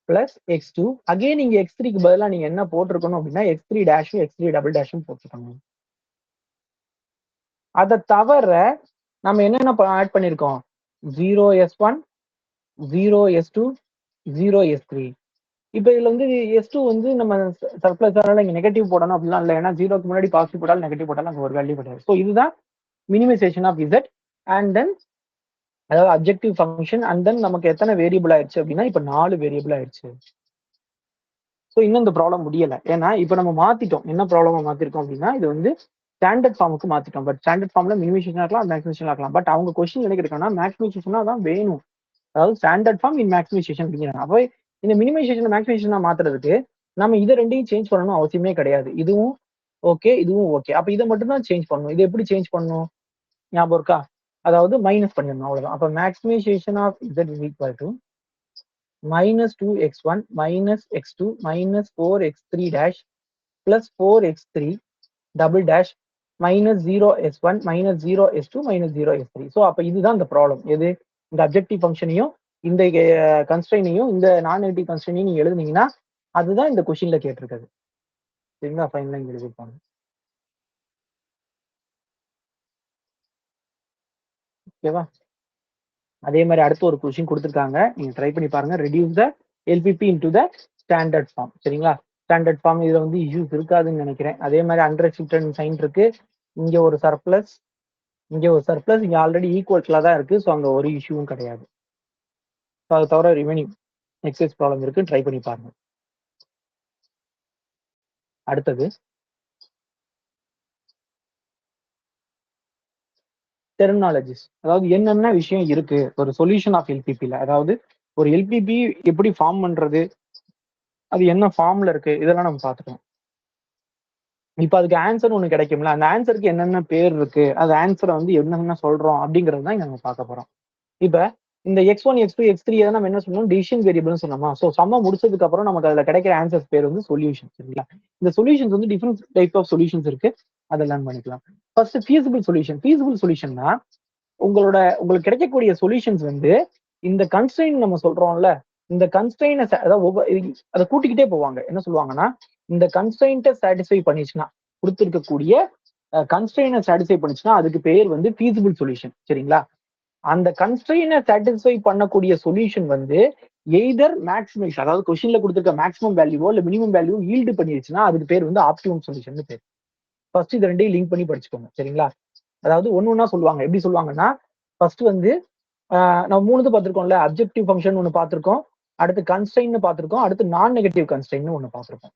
plus x2. Again நீங்க x3க்கு பதிலாக நீங்க என்ன போட்டிருக்கணும் அப்படின்னா x3 டேஷும் x3 டபுள் டேஷும் போட்டிருக்கணும். அதை தவிர நம்ம என்னென்ன ஆட் பண்ணிருக்கோம் 0s1 0s2 0s3. இப்ப இதுல வந்து s2 வந்து நம்ம சர்ப்ளஸ் இங்க நெகட்டிவ் போடணும் அப்படிலாம் இல்லை. ஏன்னா 0க்கு முன்னாடி பாசிட்டிவ் போட்டாலும் நெகட்டிவ் போட்டாலும் அங்க ஒரு வேல்யூ கிடையாது. ஸோ இதுதான் minimisation of z. And then அதாவது அப்ஜெக்டிவ் ஃபங்க்ஷன். அண்ட் தென் நமக்கு எத்தனை வேரியபிள் ஆயிடுச்சு அப்படின்னா இப்ப 4 வேரியபிள் ஆயிடுச்சு. ஸோ இன்னும் இந்த ப்ராப்ளம் முடியல. ஏன்னா இப்ப நம்ம மாத்திட்டோம். என்ன ப்ராப்ளம் மாத்திருக்கோம் அப்படின்னா இது வந்து ஸ்டாண்டர்ட் ஃபார்முக்கு மாத்திட்டோம். பட் ஸ்டாண்டர்ட் ஃபார்ம்ல மினிமைசேஷன் ஆகலாம் மேக்ஸிமைசேஷன் ஆகலாம். பட் அவங்க கொஸ்டின் என்ன கேட்கறாங்கன்னா மேக்ஸிமைசேஷனா தான் வேணும். அதாவது ஸ்டாண்டர்ட் ஃபார்ம் இன் மேக்ஸிமைசேஷன் அப்படிங்கிறாங்க. அப்போ இந்த மினிமைசேஷன் மேக்ஸிமைசேஷனா மாத்துறதுக்கு நம்ம இதை ரெண்டையும் சேஞ்ச் பண்ணணும் அவசியமே கிடையாது. இதுவும் ஓகே இதுவும் ஓகே. அப்ப இதை மட்டும் தான் சேஞ்ச் பண்ணணும். இதை எப்படி சேஞ்ச் பண்ணணும் ஞாபகம் இருக்கா? அதாவது மைனஸ் பண்ணிடணும் அவ்வளவுதான். அப்ப maximisation of z is equal to minus 2x1 minus x2 minus 4x3 dash plus 4x3 double dash minus 0s1 minus 0s2 minus 0s3. So அப்ப இதுதான் இந்த ப்ராப்ளம். எது இந்த அப்ஜெக்டிவ் ஃபங்க்ஷனையும் இந்த கன்ஸ்ட்ரெயினையும் இந்த நான் நெகட்டிவ் கன்ஸ்ட்ரெயினையும் நீங்க எழுதுனீங்கன்னா அதுதான் இந்த கொஸ்டின்ல கேட்டிருக்காது. சரிங்களா? ஃபைனலா இங்க எழுதிருப்பாங்க. ஓகேவா? அதே மாதிரி அடுத்து ஒரு கொஸ்டின் கொடுத்துருக்காங்க. நீங்க ட்ரை பண்ணி பாருங்க. Reduce the LPP into the standard form. சரிங்களா? ஸ்டாண்டர்ட் ஃபார்ம் இதுல வந்து இஷ்யூஸ் இருக்காதுன்னு நினைக்கிறேன். அதே மாதிரி அன்ரெஸ்ட்ரிக்டட் சைன் இருக்கு. இங்க ஒரு சர்ப்ளஸ் இங்க ஒரு சர்ப்ளஸ் இங்க ஆல்ரெடி ஈக்குவல்ஸ்ல தான் இருக்கு. ஸோ அங்க ஒரு இஷ்யூவும் கிடையாது. அது தவிர ரிமைனிங் எக்ஸஸ் ப்ராப்ளம் இருக்கு. ட்ரை பண்ணி பாருங்க. அடுத்தது டெர்மினாலஜிஸ். அதாவது என்னென்ன விஷயம் இருக்கு ஒரு சொல்யூஷன் ஆஃப் எல்பிபில. அதாவது ஒரு எல்பிபி எப்படி ஃபார்ம் பண்றது, அது என்ன ஃபார்ம்ல இருக்கு, இதெல்லாம் நம்ம பார்த்துட்டோம். இப்ப அதுக்கு ஆன்சர் ஒண்ணு கிடைக்கும்ல, அந்த ஆன்சருக்கு என்னென்ன பேர் இருக்கு, அது ஆன்சரை வந்து என்னென்ன சொல்றோம் அப்படிங்கிறது தான் நம்ம பார்க்க போறோம். இப்ப இந்த x1 x2 x3 நம்ம என்ன சொன்னோம் டிசிஷன் வேரியபிள்னு சொன்னோமா. ஸோ சம்ம முடிச்சதுக்கு அப்புறம் நமக்கு அதுல கிடைக்கிற ஆன்சர்ஸ் பேர் வந்து சொல்யூஷன். சரிங்களா? இந்த சொல்யூஷன்ஸ் வந்து டிஃபரெண்ட் டைப் ஆஃப் சொல்யூஷன்ஸ் இருக்கு. அதை லேர்ன் பண்ணிக்கலாம். First feasible solution. ஃபீஸிபிள் சொல்யூஷன்னா உங்களுக்கு கிடைக்கக்கூடிய சொல்யூஷன்ஸ் வந்து இந்த கன்ஸ்ட்ரெயின் நம்ம சொல்றோம்ல, இந்த கன்ஸ்ட்ரெயினை அதை கூட்டிக்கிட்டே போவாங்க. என்ன சொல்லுவாங்கன்னா இந்த கன்ஸ்ட்ரெயின்ட்டை சாட்டிஸ்ஃபை பண்ணிச்சுன்னா கொடுத்துருக்கக்கூடிய கன்ஸ்ட்ரெயினை சாட்டிஸ்ஃபை பண்ணிச்சுன்னா அதுக்கு பேர் வந்து ஃபீஸிபிள் சொல்யூஷன். சரிங்களா? அந்த கன்ஸ்ட்ரெயினை சாட்டிஸ்ஃபை பண்ணக்கூடிய சொல்யூஷன் வந்து எய்தர் மேக்ஸிமைஸ், அதாவது கொஸ்டின்ல கொடுத்துருக்க மேக்ஸிமம் வேல்யூவோ இல்ல மினிமம் வேல்யூ ஈல்டு பண்ணிருச்சுன்னா அதுக்கு பேர் வந்து ஆப்டிமம் சொல்யூஷன் பேர். ஃபர்ஸ்ட் இது ரெண்டையும் லிங்க் பண்ணி படிச்சுக்கோங்க. சரிங்களா? அதாவது ஒண்ணு சொல்லுவாங்க. எப்படி சொல்லுவாங்கன்னா ஃபர்ஸ்ட் வந்து நம்ம 3 பார்த்திருக்கோம்ல. அப்ஜெக்டிவ் ஃபங்க்ஷன் ஒன்று பார்த்திருக்கோம், அடுத்து கன்ஸ்ட்ரெயின் பார்த்திருக்கோம், அடுத்து நான் நெகட்டிவ் கன்ஸ்ட்ரெயின் ஒன்று பார்த்திருக்கோம்.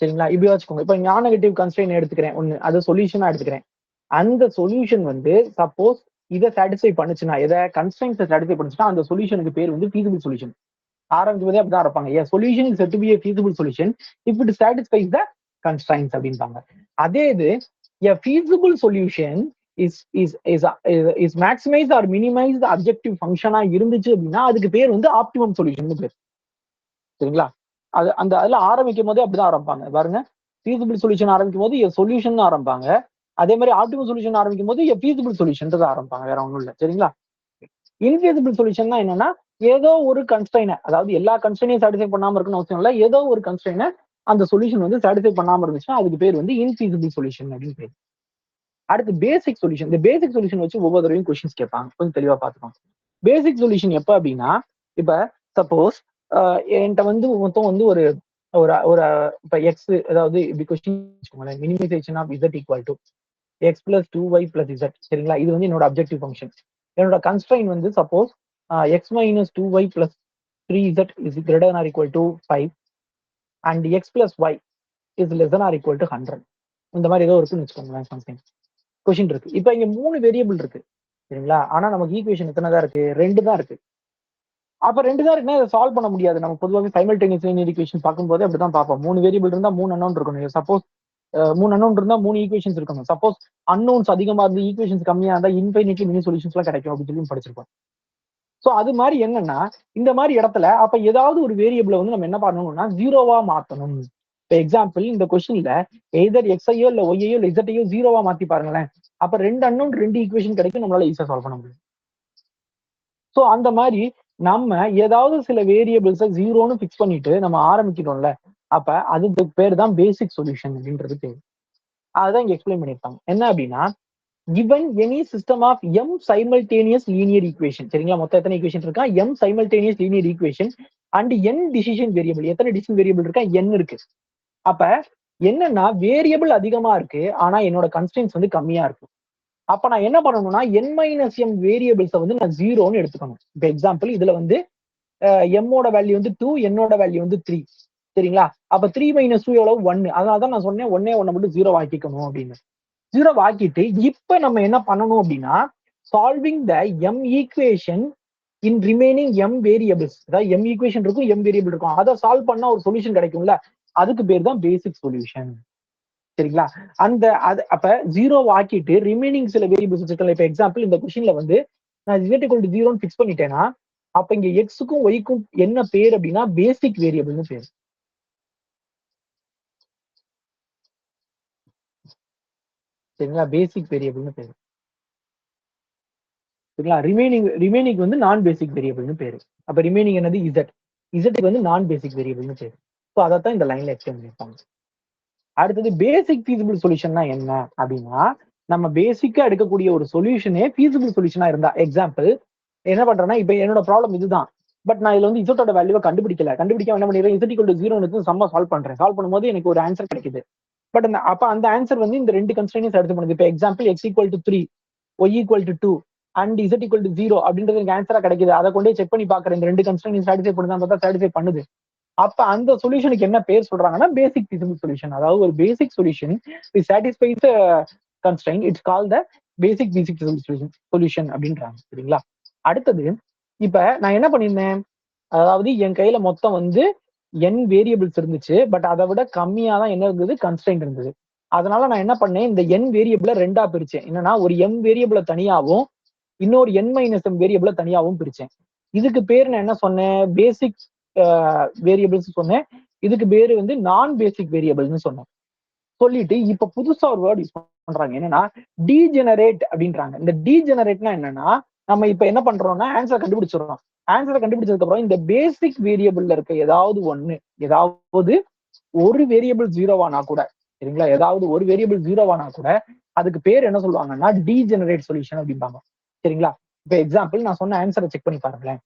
சரிங்களா? இப்படி வச்சுக்கோங்க. இப்ப நான் நெகட்டிவ் கன்ஸ்ட்ரெயின் எடுத்துக்கிறேன் ஒண்ணு, அது சொல்யூஷனா எடுத்துக்கிறேன். அந்த சொல்யூஷன் வந்து சப்போஸ் இதை சாட்டிஸ்ஃபை பண்ணுச்சுன்னா, எதை கன்ஸ்ட்ரெயின்ஸை சாட்டிஸ்ஃபை பண்ணுச்சுன்னா அந்த சொல்யூஷனுக்கு பேர் வந்து ஃபீஸிபிள் சொல்யூஷன். ஆரம்பிக்கும் போதே அப்படிதான் இருப்பாங்க. A solution is set to be a feasible solution if it satisfies the constraints அப்படின்பாங்க. அதே இது a feasible solution is maximize or minimize the objective ஃபங்க்ஷனா இருந்துச்சு அப்படின்னா அதுக்கு பேர் வந்து ஆப்டிமம் சொல்யூஷன் பேர். சரிங்களா? அது அந்த அதுல ஆரம்பிக்கும் போதே அப்படிதான் ஆரம்பிப்பாங்க. பாருங்க, ஃபீஸிபிள் சொல்யூஷன் ஆரம்பிக்கும் போது சொல்யூஷன் ஆரம்பிப்பாங்க. அதே மாதிரி ஆப்டிமம் சொல்யூஷன் ஆரம்பிக்கும் போது ஃபீஸிபிள் சொல்யூஷன் ஆரம்பிப்பாங்க. வேற ஒன்றும் இல்லை. சரிங்களா? இன்ஃபீஸிபிள் சொல்யூஷன் என்னன்னா ஏதோ ஒரு கன்ஸ்ட்ரைனை, அதாவது எல்லா கன்ஸ்ட்ரைனையும் சாட்டிஸ்ஃபை பண்ணாம இருக்கணும்னு அவசியம் இல்லை, ஏதோ ஒரு கன்ஸ்ட்ரைனை அந்த சொல்யூஷன் வந்து சாட்டிஸ்ஃபை பண்ணாம இருந்துச்சுன்னா அதுக்கு பேர் வந்து இன்ஃபீசிபிள் சொல்யூஷன் அப்படின்னு பேர். அடுத்து பேசிக் சொல்யூஷன். இந்த பேசிக் சொல்யூஷன் வச்சு ஒவ்வொரு தடவையும் கொஸ்டின்ஸ் கேட்பாங்க, கொஞ்சம் தெளிவா பார்த்துக்கோங்க. பேசிக் சொல்யூஷன் எப்ப அப்படின்னா, இப்ப சப்போஸ் என்கிட்ட வந்து மொத்தம் வந்து ஒரு ஒரு ஒரு இப்ப எக்ஸ், அதாவது இப்படி கொஸ்டின் வச்சுக்கோங்களேன், minimisation of z equal to x plus 2y plus z. சரிங்களா, இது வந்து என்னோட அப்ஜெக்டிவ் ஃபங்க்ஷன். என்னோட கன்ஸ்ட்ரைன் வந்து suppose x minus 2y plus 3z is greater than or equal to 5 and x plus y is less than or equal to 100. இந்த மாதிரி ஏதோ இருக்குன்னு வச்சுக்கோங்களேன், சம்திங் கொஸ்டின் இருக்கு. இப்ப இங்க 3 வேரியபிள் இருக்கு, சரிங்களா, ஆனா நமக்கு ஈக்குவேஷன் எத்தனை தான் இருக்கு? 2 தான் இருக்கு. அப்ப 2 தான் இருக்குன்னா இதை சால்வ் பண்ண முடியாது. நம்ம பொதுவாக சைமல்டேனியஸ் லீனியர் ஈக்குவேஷன் பார்க்கும்போது அப்படிதான் பார்ப்போம். 3 வேரியபிள் இருந்தா 3 அன்னோன் இருக்கணும். சப்போஸ் 3 அன்னோன் இருந்தா 3 ஈக்குவேஷன்ஸ் இருக்கணும். சப்போஸ் அன்னோன்ஸ் அதிகமா இருந்து ஈக்குவேஷன்ஸ் கம்மியா இருந்தா இன்ஃபைனிட்லி மினி சொல்யூஷன்ஸ் எல்லாம் கிடைக்கும் அப்படின்னு சொல்லி படிச்சிருப்போம். சோ அது மாதிரி என்னன்னா, இந்த மாதிரி இடத்துல அப்ப ஏதாவது ஒரு வேரியபிளை வந்து நம்ம என்ன பண்ணணும்னா ஜீரோவா மாத்தணும். இப்ப எக்ஸாம்பிள் இந்த கொஸ்டின்ல எய்தர் எக்ஸையோ இல்ல ஒய்யோ இல்ல இசட்டையோ ஜீரோவா மாத்தி பாருங்களேன். அப்ப 2 அன்னோன் 2 ஈக்குவேஷன் கிடைக்கும், நம்மளால ஈஸியா சால்வ் பண்ண முடியும். சோ அந்த மாதிரி நம்ம ஏதாவது சில வேரியபிள்ஸை ஜீரோன்னு பிக்ஸ் பண்ணிட்டு நம்ம ஆரம்பிக்கிறோம்ல, அப்ப அதுக்கு பேர் தான் பேசிக் சொல்யூஷன் அப்படின்றது பேர். அதுதான் இங்க எக்ஸ்பிளைன் பண்ணிருப்பாங்க. என்ன அப்படின்னா, given any system of m simultaneous linear equation, சரிங்களா, மொத்தம் எத்தனை ஈக்குவேஷன் இருக்கா? m simultaneous linear equation and n decision variable. எத்தனை டிசிஷன் வேரியபிள் இருக்கா? n இருக்கு. அப்ப என்னன்னா வேரியபிள் அதிகமா இருக்கு, ஆனா என்னோட கன்ஸ்டன்ஸ் வந்து கம்மியா இருக்கு. அப்ப நான் என்ன பண்ணணும்னா n மைனஸ் எம் வேரியபிள்ஸை வந்து நான் ஜீரோன்னு எடுத்துக்கணும். இப்ப எக்ஸாம்பிள் இதுல வந்து எம்மோட வேல்யூ வந்து 2, என்னோட வேல்யூ வந்து 3, சரிங்களா. அப்ப 3 மைனஸ் 2 எவ்வளவு? 1. அதனாலதான் நான் சொன்னேன் ஒன்னே ஒன்னை மட்டும் ஜீரோ ஆக்கிக்கணும் அப்படின்னு. ஜீரோ ஆக்கிட்டு இப்ப நம்ம என்ன பண்ணணும் அப்படின்னா, solving the M equation in remaining M variables. அதாவது எம் ஈக்குவேஷன் இருக்கும், எம் வேரியபிள் இருக்கும், அதை சால்வ் பண்ணா ஒரு சொல்யூஷன் கிடைக்கும்ல, அதுக்கு பேர் தான் பேசிக் சொல்யூஷன். சரிங்களா. அந்த அது அப்ப ஜீரோ ஆக்கிட்டு ரிமைனிங் சில வேரியபிள்ஸ் வச்சிருக்கல. இப்ப எக்ஸாம்பிள் இந்த கொஸ்டின்ல வந்து நான் z equal to 0 ஃபிக்ஸ் பண்ணிட்டேன்னா, அப்ப இங்க எக்ஸுக்கும் ஒய்க்கும் என்ன பேர் அப்படின்னா பேசிக் வேரியபிள்னு பேர். சரிங்களா, பேசிக் வேரியபிள்னு பேர். சரிங்களா, ரிமைனிங் வந்து நான் பேசிக் வேரியபிள்னு பேரு. அப்ப ரிமைனிங் என்னது? இசட். இசட்டுக்கு வந்து நான் பேசிக் வேரியபிள்னு பேரு. ஸோ அதைத்தான் இந்த லைன்ல எக்ஸ்பிளைன் பண்ணிருப்பாங்க. அடுத்தது பேசிக் ஃபீசிபிள் சொல்யூஷன்னா என்ன அப்படின்னா, நம்ம பேசிக்கா எடுக்கக்கூடிய ஒரு சொல்யூஷனே ஃபீசிபிள் சொல்யூஷனா இருந்தா, எக்ஸாம்பிள் என்ன பண்றேன்னா, இப்ப என்னோட ப்ராப்ளம் இதுதான், பட் நான் இதுல வந்து இசட்டோட வேல்யூவை கண்டுபிடிக்க என்ன பண்ணிடுறேன், Z equal to 0 Shammah solve பண்றேன். சால்வ் பண்ணும்போது எனக்கு ஒரு ஆன்சர் கிடைக்குது. பட் அப்ப அந்த ஆன்சர் வந்து இந்த ரெண்டு கன்ஸ்ட்ரைனையும் சாட்டிஸ்ஃபை பண்ணுது. இப்ப example x equal to 3, y equal to 2 and z equal to 0 அப்படின்றது எனக்கு ஆன்சரா கிடைக்குது. அதை கொண்டே செக் பண்ணி பாக்குறேன், இந்த ரெண்டு கன்ஸ்ட்ரைனையும் சாட்டிஸ்ஃபை பண்ணுதான் பார்த்தா சாட்டிஸ்ஃபை பண்ணுது. அப்ப அந்த சொல்யூஷனுக்கு என்ன பேர் சொல்றாங்கன்னா பேசிக் ஃபீசிபிள் சொல்யூஷன். அதாவது ஒரு basic solution satisfies constraint, it's call the basic feasible solution அப்படின்றாங்க. சரிங்களா. அடுத்தது இப்ப நான் என்ன பண்ணியிருந்தேன், அதாவது என் கையில மொத்தம் வந்து n வேரியபிள்ஸ் இருந்துச்சு, பட் அதை விட கம்மியா தான் என்ன இருந்தது, கன்ஸ்ட்ரைன்ட் இருந்தது. அதனால நான் என்ன பண்ணேன், இந்த n வேரியபிளை ரெண்டா பிரிச்சேன். என்னன்னா ஒரு m வேரியபிளை தனியாவும் இன்னொரு n மைனஸ் m வேரியபிளை தனியாவும் பிரிச்சேன். இதுக்கு பேர் நான் என்ன சொன்னேன், பேசிக் வேரியபிள்ஸ் சொன்னேன். இதுக்கு பேரு வந்து நான் பேசிக் வேரியபிள்னு சொன்னேன். சொல்லிட்டு இப்ப புதுசா ஒரு வேர்ட் யூஸ் பண்றாங்க, என்னன்னா டீஜெனரேட் அப்படின்றாங்க. இந்த டீஜெனரேட்னா என்னன்னா, நம்ம இப்ப என்ன பண்றோம்னா ஆன்சர் கண்டுபிடிச்சிடறோம். ஆன்சரை கண்டுபிடிச்சதுக்கு அப்புறம் இந்த பேசிக் வேரியபிள்ல இருக்க ஏதாவது ஒரு வேரியபிள் ஜீரோவானா கூட, சரிங்களா, ஏதாவது ஒரு வேரியபிள் ஜீரோவானா கூட அதுக்கு பேர் என்ன சொல்லுவாங்கன்னா டீஜெனரேட் சொல்யூஷன் அப்படிம்பாங்க. சரிங்களா. இப்ப எக்ஸாம்பிள் நான் சொன்ன ஆன்சரை செக் பண்ணி பாருங்களேன்.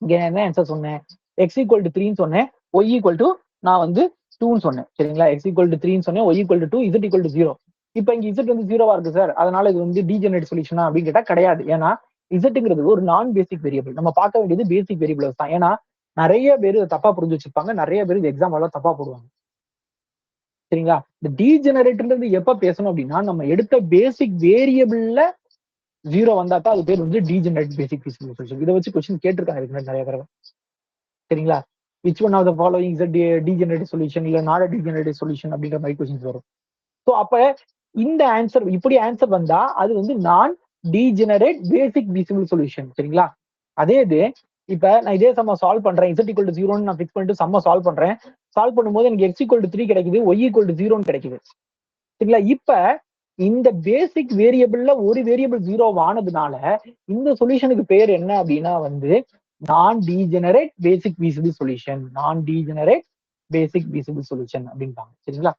இங்க என்ன ஆன்சர் சொன்னேன், எக்ஸ் ஈக்குவல் டு 3 சொன்னேன், ஒய் ஈக்குவல் டு நான் வந்து 2 சொன்னேன். சரிங்களா, எக்ஸ் ஈக்குவல் டு 3 சொன்னேன், y equal to 2, z equal to 0. இப்ப இங்க இசட் வந்து 0வா இருக்கு சார், அதனால இது வந்து டீஜெனரேட் சொல்யூஷனா அப்படின்னு கேட்டா கிடையாது. ஏன்னா இசட்ங்கிறது ஒரு நான் பேசிக் வேரியபிள். நம்ம பார்க்க வேண்டியது பேசிக் வேரியபிள் தான். ஏன்னா நிறைய பேர் தப்பா புரிஞ்சு வச்சிருப்பாங்க, நிறைய பேர் இந்த எக்ஸாம் எல்லாம் தப்பா போடுவாங்க. சரிங்களா. இந்த டீஜெனரேட்ன்றது எப்ப பேசணும் அப்படின்னா, நம்ம எடுத்த பேசிக் வேரியபிள்ல 0 வந்தா தான் அது பேர் வந்து டீஜெனரேட் பேசிக் ஃபீசிபிள் சொல்யூஷன். இதை வச்சு கொஸ்டின் கேட்டிருக்காங்க இதுக்கு நிறைய தடவை. சரிங்களா. Which one of the following is degenerative solution இல்ல நாட் டீஜெனரேட்டிவ் சொல்யூஷன் அப்படின்ற மாதிரி கொஸ்டின்ஸ் வரும். ஸோ அப்ப இந்த ஆன்சர் இப்படி ஆன்சர் வந்தா அது வந்து நான் டீஜெனரேட் பேசிக் ஃபீசிபிள் சொல்யூஷன். சரிங்களா. அதே இது இப்ப நான் இதே சம்ம சால்வ் பண்றேன், இசட் ஈக்குவல் டு 0 நான் ஃபிக்ஸ் பண்ணிட்டு சம்ம சால்வ் பண்றேன். சால்வ் பண்ணும்போது எனக்கு எக்ஸ் ஈக்குவல் டு 3 கிடைக்குது, ஒய் ஈக்குவல் டு 0 கிடைக்குது. சரிங்களா. இப்ப இந்த பேசிக் வேரியபிள்ல ஒரு வேரியபிள் ஜீரோ ஆனதுனால இந்த சொல்யூஷனுக்கு பேர் என்ன அப்படின்னா வந்து நான் டீஜெனரேட் பேசிக் feasible சொல்யூஷன். நான் டீஜெனரேட் பேசிக் feasible சொல்யூஷன் அப்படின்பாங்க. சரிங்களா?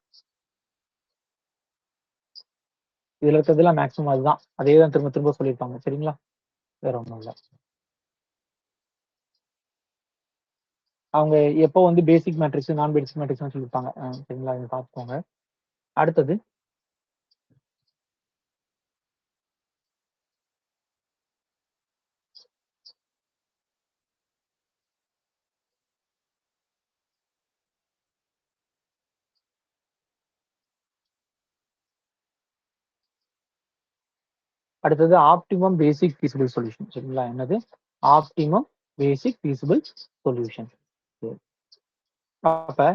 இதுல இருக்கிறதுலாம் மேக்ஸிமம் அதுதான். அதே தான் திரும்ப திரும்ப சொல்லியிருப்பாங்க. சரிங்களா? வேற ஒண்ணும் இல்ல. அவங்க எப்போ வந்து பேசிக் மேட்ரிக்ஸ் நான் பேசிக் மேட்ரிக்ஸ் சொல்லியிருப்பாங்க. சரிங்களா? இதை பார்த்துக்கோங்க. அடுத்தது அடுத்தது ஆப்டிமம் பேசிக் feasible சொல்யூஷன். சரிங்களா? என்னது ஆப்டிமம் பேசிக் feasible சொல்யூஷன். அப்ப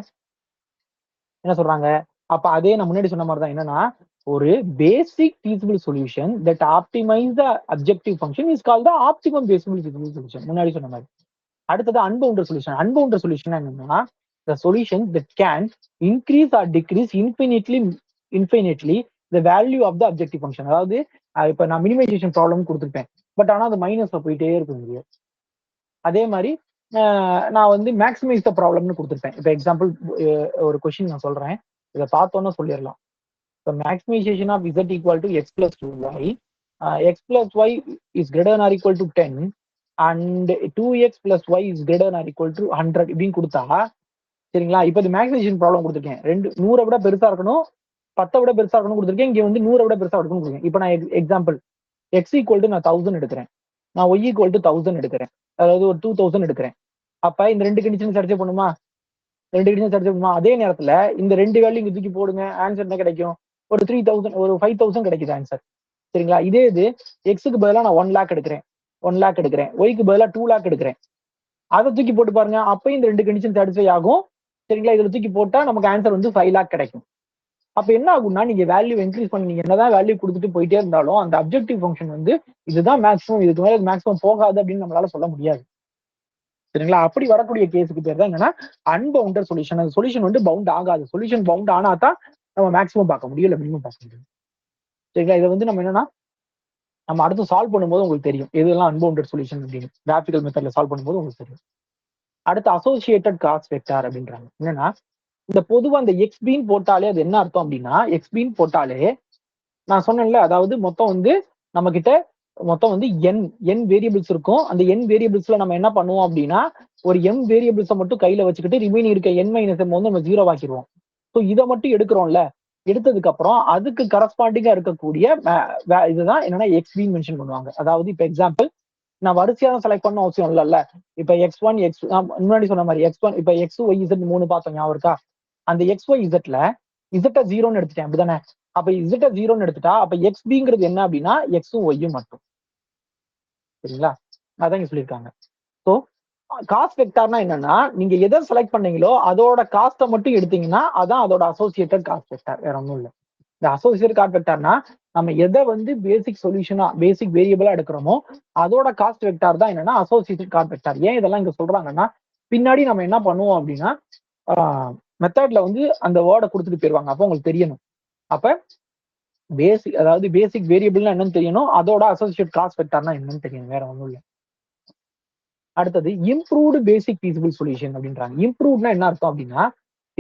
என்ன சொல்றாங்க? அப்ப அதே நான் முன்னாடி சொன்ன மாதிரி தான். என்னன்னா ஒரு பேசிக் feasible solution that optimise the objective function is called the optimum basic feasible solution. முன்னாடி சொன்ன மாதிரி. அடுத்தது அன்பவுண்டட் சொல்யூஷன். அன்பவுண்டட் சொல்யூஷன் என்னன்னா the solution that can increase or decrease infinitely the value of the objective function. அதாவது இப்ப நான் minimisation problem கொடுத்துருப்பேன். But ஆனா அது மைனஸ்ல போயிட்டே இருக்க முடியும். அதே மாதிரி நான் வந்து மேக்ஸிமைஸ் த ப்ராப்ளம்னு கொடுத்துருப்பேன். இப்போ எக்ஸாம்பிள் ஒரு கொஸ்டின் நான் சொல்றேன். இதை பார்த்தோன்னு சொல்லிடலாம். இப்போ maximization of z equal to x plus two y, x plus y is greater or equal to 10 and 2x plus y is greater or equal to 100 இப்படின்னு கொடுத்தா, சரிங்களா? இப்போ இது மேக்ஸிமைசேஷன் ப்ராப்ளம் கொடுத்துருக்கேன். 100 விட பெருசா இருக்கணும், 10 விட பெருசா இருக்கணும் கொடுத்துருக்கேன். இங்க வந்து 100 விட பெருசா இருக்கணும் கொடுத்துருக்கேன். இப்போ நான் எக்ஸாம்பிள் எக்ஸ் ஈக்குவல் டு நான் 1000 எடுக்கிறேன், நான் ஒய் ஈக்குவல் டு 1000 எடுக்கிறேன், அதாவது ஒரு 2000 எடுக்கிறேன். அப்ப இந்த ரெண்டு கண்டிஷன் சர்ச்சை பண்ணுமா? ரெண்டு கண்டிஷன் சர்ச்சை பண்ணுமா? அதே நேரத்துல இந்த ரெண்டு வேல்யூ இங்க தூக்கி போடுங்க, ஆன்சர் என்ன கிடைக்கும்? ஒரு 3000 ஒரு 5000 கிடைக்குது ஆன்சர். சரிங்களா? இதே இது எக்ஸுக்கு பதிலாக நான் 1 லேக் எடுக்கிறேன், 1 லேக் எடுக்கிறேன், ஒய்க்கு பதிலாக 2 லேக் எடுக்கிறேன். அதை தூக்கி போட்டு பாருங்க, அப்பயும் இந்த ரெண்டு கண்டிஷன் சாட்டிஸ்ஃபை ஆகும். சரிங்களா? இதுல தூக்கி போட்டா நமக்கு ஆன்சர் வந்து 5 லேக் கிடைக்கும். அப்ப என்ன ஆகும்னா நீங்க வேல்யூ இன்க்ரீஸ் பண்ணி நீங்க என்னதான் வேல்யூ கொடுத்துட்டு போயிட்டே இருந்தாலும் அந்த அப்ஜெக்டிவ் ஃபங்க்ஷன் வந்து இதுதான் மேக்ஸிமம், இதுக்கு மேல மேக்ஸிமம் போகாது அப்படின்னு நம்மளால சொல்ல முடியாது. சரிங்களா? அப்படி வரக்கூடிய கேஸுக்கு பேர் தான் என்னன்னா அன்பவுண்டட் சொல்யூஷன். அந்த சொல்யூஷன் வந்து பவுண்ட் ஆகாது. சொல்யூஷன் பவுண்ட் ஆனா தான் நம்ம மேக்ஸிமம் பார்க்க முடியும், இல்லை மினிமம் பார்க்க முடியும். சரிங்களா? இதை வந்து நம்ம என்னன்னா நம்ம அடுத்து சால்வ் பண்ணும்போது உங்களுக்கு தெரியும் எதெல்லாம் அன்பவுண்டட் சொல்யூஷன் அப்படின்னு. கிராஃபிக்கல் மெத்தட்ல சால்வ் பண்ணும்போது உங்களுக்கு தெரியும். அடுத்து அசோசியேட்டட் காஸ் வெக்டார் அப்படின்றாங்க. என்னன்னா இந்த பொதுவா அந்த எக்ஸ்பின்னு போட்டாலே அது என்ன அர்த்தம் அப்படின்னா, எக்ஸ்பின்னு போட்டாலே நான் சொன்னேன்ல, அதாவது மொத்தம் வந்து நம்ம கிட்ட மொத்தம் வந்து என் வேரியபிள்ஸ் இருக்கும். அந்த என் வேரியபிள்ஸ்ல நம்ம என்ன பண்ணுவோம் அப்படின்னா ஒரு எம் வேரியபிள்ஸை மட்டும் கையில வச்சுக்கிட்டு ரிமைனிங் இருக்க என் மைனஸ் எம் வந்து நம்ம ஜீரோ ஆக்கிடுவோம். ஸோ இதை மட்டும் எடுக்கிறோம்ல, எடுத்ததுக்கு அப்புறம் அதுக்கு கரஸ்பாண்டிங்கா இருக்கக்கூடிய இதுதான் என்னன்னா எக்ஸ்பின்னு மென்ஷன் பண்ணுவாங்க. அதாவது இப்ப எக்ஸாம்பிள் நான் வரிசையா தான் செலக்ட் பண்ண அவசியம் இல்லைல்ல. இப்ப X1 X முன்னாடி சொன்ன மாதிரி X1 இப்ப X Y Z 3 பார்த்தோம் ஞாபகம் இருக்கா? அந்த X Y Zல Z ஜீரோன்னு எடுத்துட்டேன் அப்படிதானே? அப்ப Z ஜீரோன்னு எடுத்துட்டா அப்ப XBங்கிறது என்ன அப்படின்னா எக்ஸும் ஒய்யும் மட்டும். சரிங்களா? அதான் இங்க சொல்லியிருக்காங்க. ஸோ காஸ்ட் வெக்டார்னா என்னன்னா நீங்க எதை செலக்ட் பண்ணீங்களோ அதோட காஸ்ட்டை மட்டும் எடுத்தீங்கன்னா அதான் அதோட அசோசியேட்டட் காஸ்ட் வெக்டார், வேற ஒன்றும் இல்லை. இந்த அசோசியேட் காஸ்ட் வெக்டார்னா நம்ம எதை வந்து பேசிக் சொல்யூஷனா பேசிக் வேரியபிளா எடுக்கிறோமோ அதோட காஸ்ட் வெக்டார் தான் என்னன்னா அசோசியேட்டட் காஸ்ட் வெக்டார். ஏன் இதெல்லாம் இங்க சொல்றாங்கன்னா பின்னாடி நம்ம என்ன பண்ணுவோம் அப்படின்னா மெத்தட்ல வந்து அந்த வேர்டை கொடுத்துட்டு போயிருவாங்க. அப்போ உங்களுக்கு தெரியணும். அப்ப பேசிக் அதாவது பேசிக் வேரியபிள்னா என்னன்னு தெரியணும், அதோட அசோசியேட் காஸ்ட் வெக்டார்னா என்னன்னு தெரியணும், வேற ஒன்றும் இல்லை. அடுத்தது இம்ப்ரூவ்டு பேசிக் feasible சொல்யூஷன் அப்படின்றாங்க. இம்ப்ரூவ்ட்னா என்ன அர்த்தம் அப்படின்னா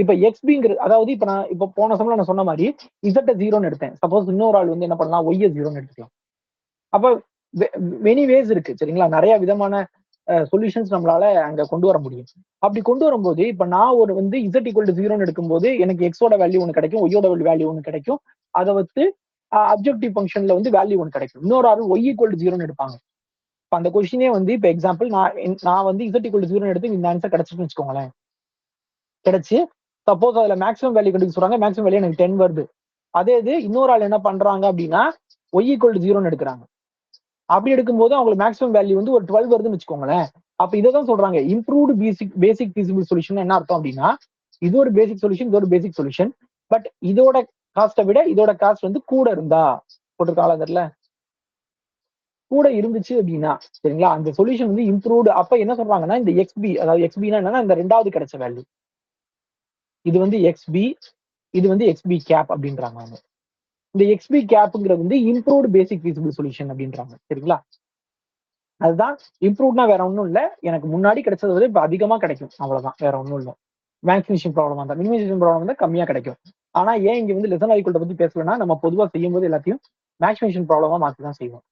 இப்ப எக்ஸ்பிங்கிறது அதாவது இப்ப நான் இப்ப போன சமயம் நான் சொன்ன மாதிரி இசட்ட ஜீரோன்னு எடுத்தேன். சப்போஸ் இன்னொரு ஆள் வந்து என்ன பண்ணலாம், ஒய்ய ஜீரோன்னு எடுத்துக்கலாம். அப்ப மெனி வேஸ் இருக்கு. சரிங்களா? நிறைய விதமான சொல்யூஷன்ஸ் நம்மளால அங்க கொண்டு வர முடியும். அப்படி கொண்டு வரும்போது இப்ப நான் ஒரு வந்து இசட் ஈக்குவல் டு ஜீரோன்னு எடுக்கும்போது எனக்கு எக்ஸோட வேல்யூ ஒன்று கிடைக்கும், ஒய்யோட வேல்யூ ஒன்று கிடைக்கும். அதை வச்சு அப்ஜெக்டிவ் ஃபங்க்ஷன்ல வந்து வேல்யூ ஒன்று கிடைக்கும். இன்னொரு ஆள் ஒய் ஈக்குவல் டு ஜீரோன்னு எடுப்பாங்க. அந்த கொஸ்டினே வந்து இப்ப எக்ஸாம்பிள் நான் வந்து இசட் ஈக்குவல் டு ஜீரோ எடுத்து இந்த ஆன்சர் கிடைச்சிட்டு வச்சுக்கோங்களேன். கிடைச்சு சப்போஸ் அதுல மேக்ஸிமம் வேல்யூ கண்டுபிடிச்சு சொல்றாங்க, மேக்ஸிமம் வேல்யூ எனக்கு 10 வருது. அதே இது இன்னொரு ஆள் என்ன பண்றாங்க அப்படின்னா ஒய் ஈக்குவல் டு ஜீரோன்னு எடுக்கிறாங்க. அப்படி எடுக்கும்போது அவங்களுக்கு மேக்ஸிமம் வேல்யூ வந்து ஒரு 12 வருதுன்னு வச்சுக்கோங்களேன். அப்ப இதை தான் சொல்றாங்க இம்ப்ரூவ்டு பேசிக் feasible சொல்யூஷன். என்ன அர்த்தம் அப்படின்னா இது ஒரு பேசிக் சொல்யூஷன், இது ஒரு பேசிக் சொல்யூஷன். பட் இதோட காஸ்ட்டை விட இதோட காஸ்ட் வந்து கூட இருந்தா போட்டிருக்காங்களா தெரியல, கூட இருந்துச்சு அப்படின்னா சரிங்களா அந்த சொல்யூஷன் வந்து இம்ப்ரூவ்டு. அப்ப என்ன சொல்றாங்கன்னா இந்த எக்ஸ்பி அதாவது எக்ஸ்பினா என்னன்னா இந்த ரெண்டாவது கிடைச்ச வேல்யூ இது வந்து எக்ஸ்பி, இது வந்து எக்ஸ்பி கேப் அப்படின்றாங்க அவங்க. இந்த எக்ஸ்பி கேப்ங்கிறது வந்து இம்ப்ரூவ்டு பேசிக் ஃபீஸிபிள் சொல்யூஷன் அப்படின்றாங்க. சரிங்களா? அதுதான் இம்ப்ரூவ்ட்னா வேற ஒண்ணும் இல்ல. எனக்கு முன்னாடி கிடைச்சத விட இப்ப அதிகமா கிடைக்கும். அவ்வளவுதான். வேற ஒண்ணும் இல்ல. மேக்ஸிமைசேஷன் ப்ராப்ளமா இருந்தா. மினிமைசேஷன் ப்ராப்ளம் வந்து கம்மியா கிடைக்கும். ஆனா ஏன் இங்க வந்து லெஸ் தென் ஆர் ஈக்குவல் பத்தி பேசலன்னா, நம்ம பொதுவா செய்யும்போது எல்லாத்தையும் மேக்ஸிமைசேஷன் ப்ராப்ளமா மாத்தி தான் செய்வோம்.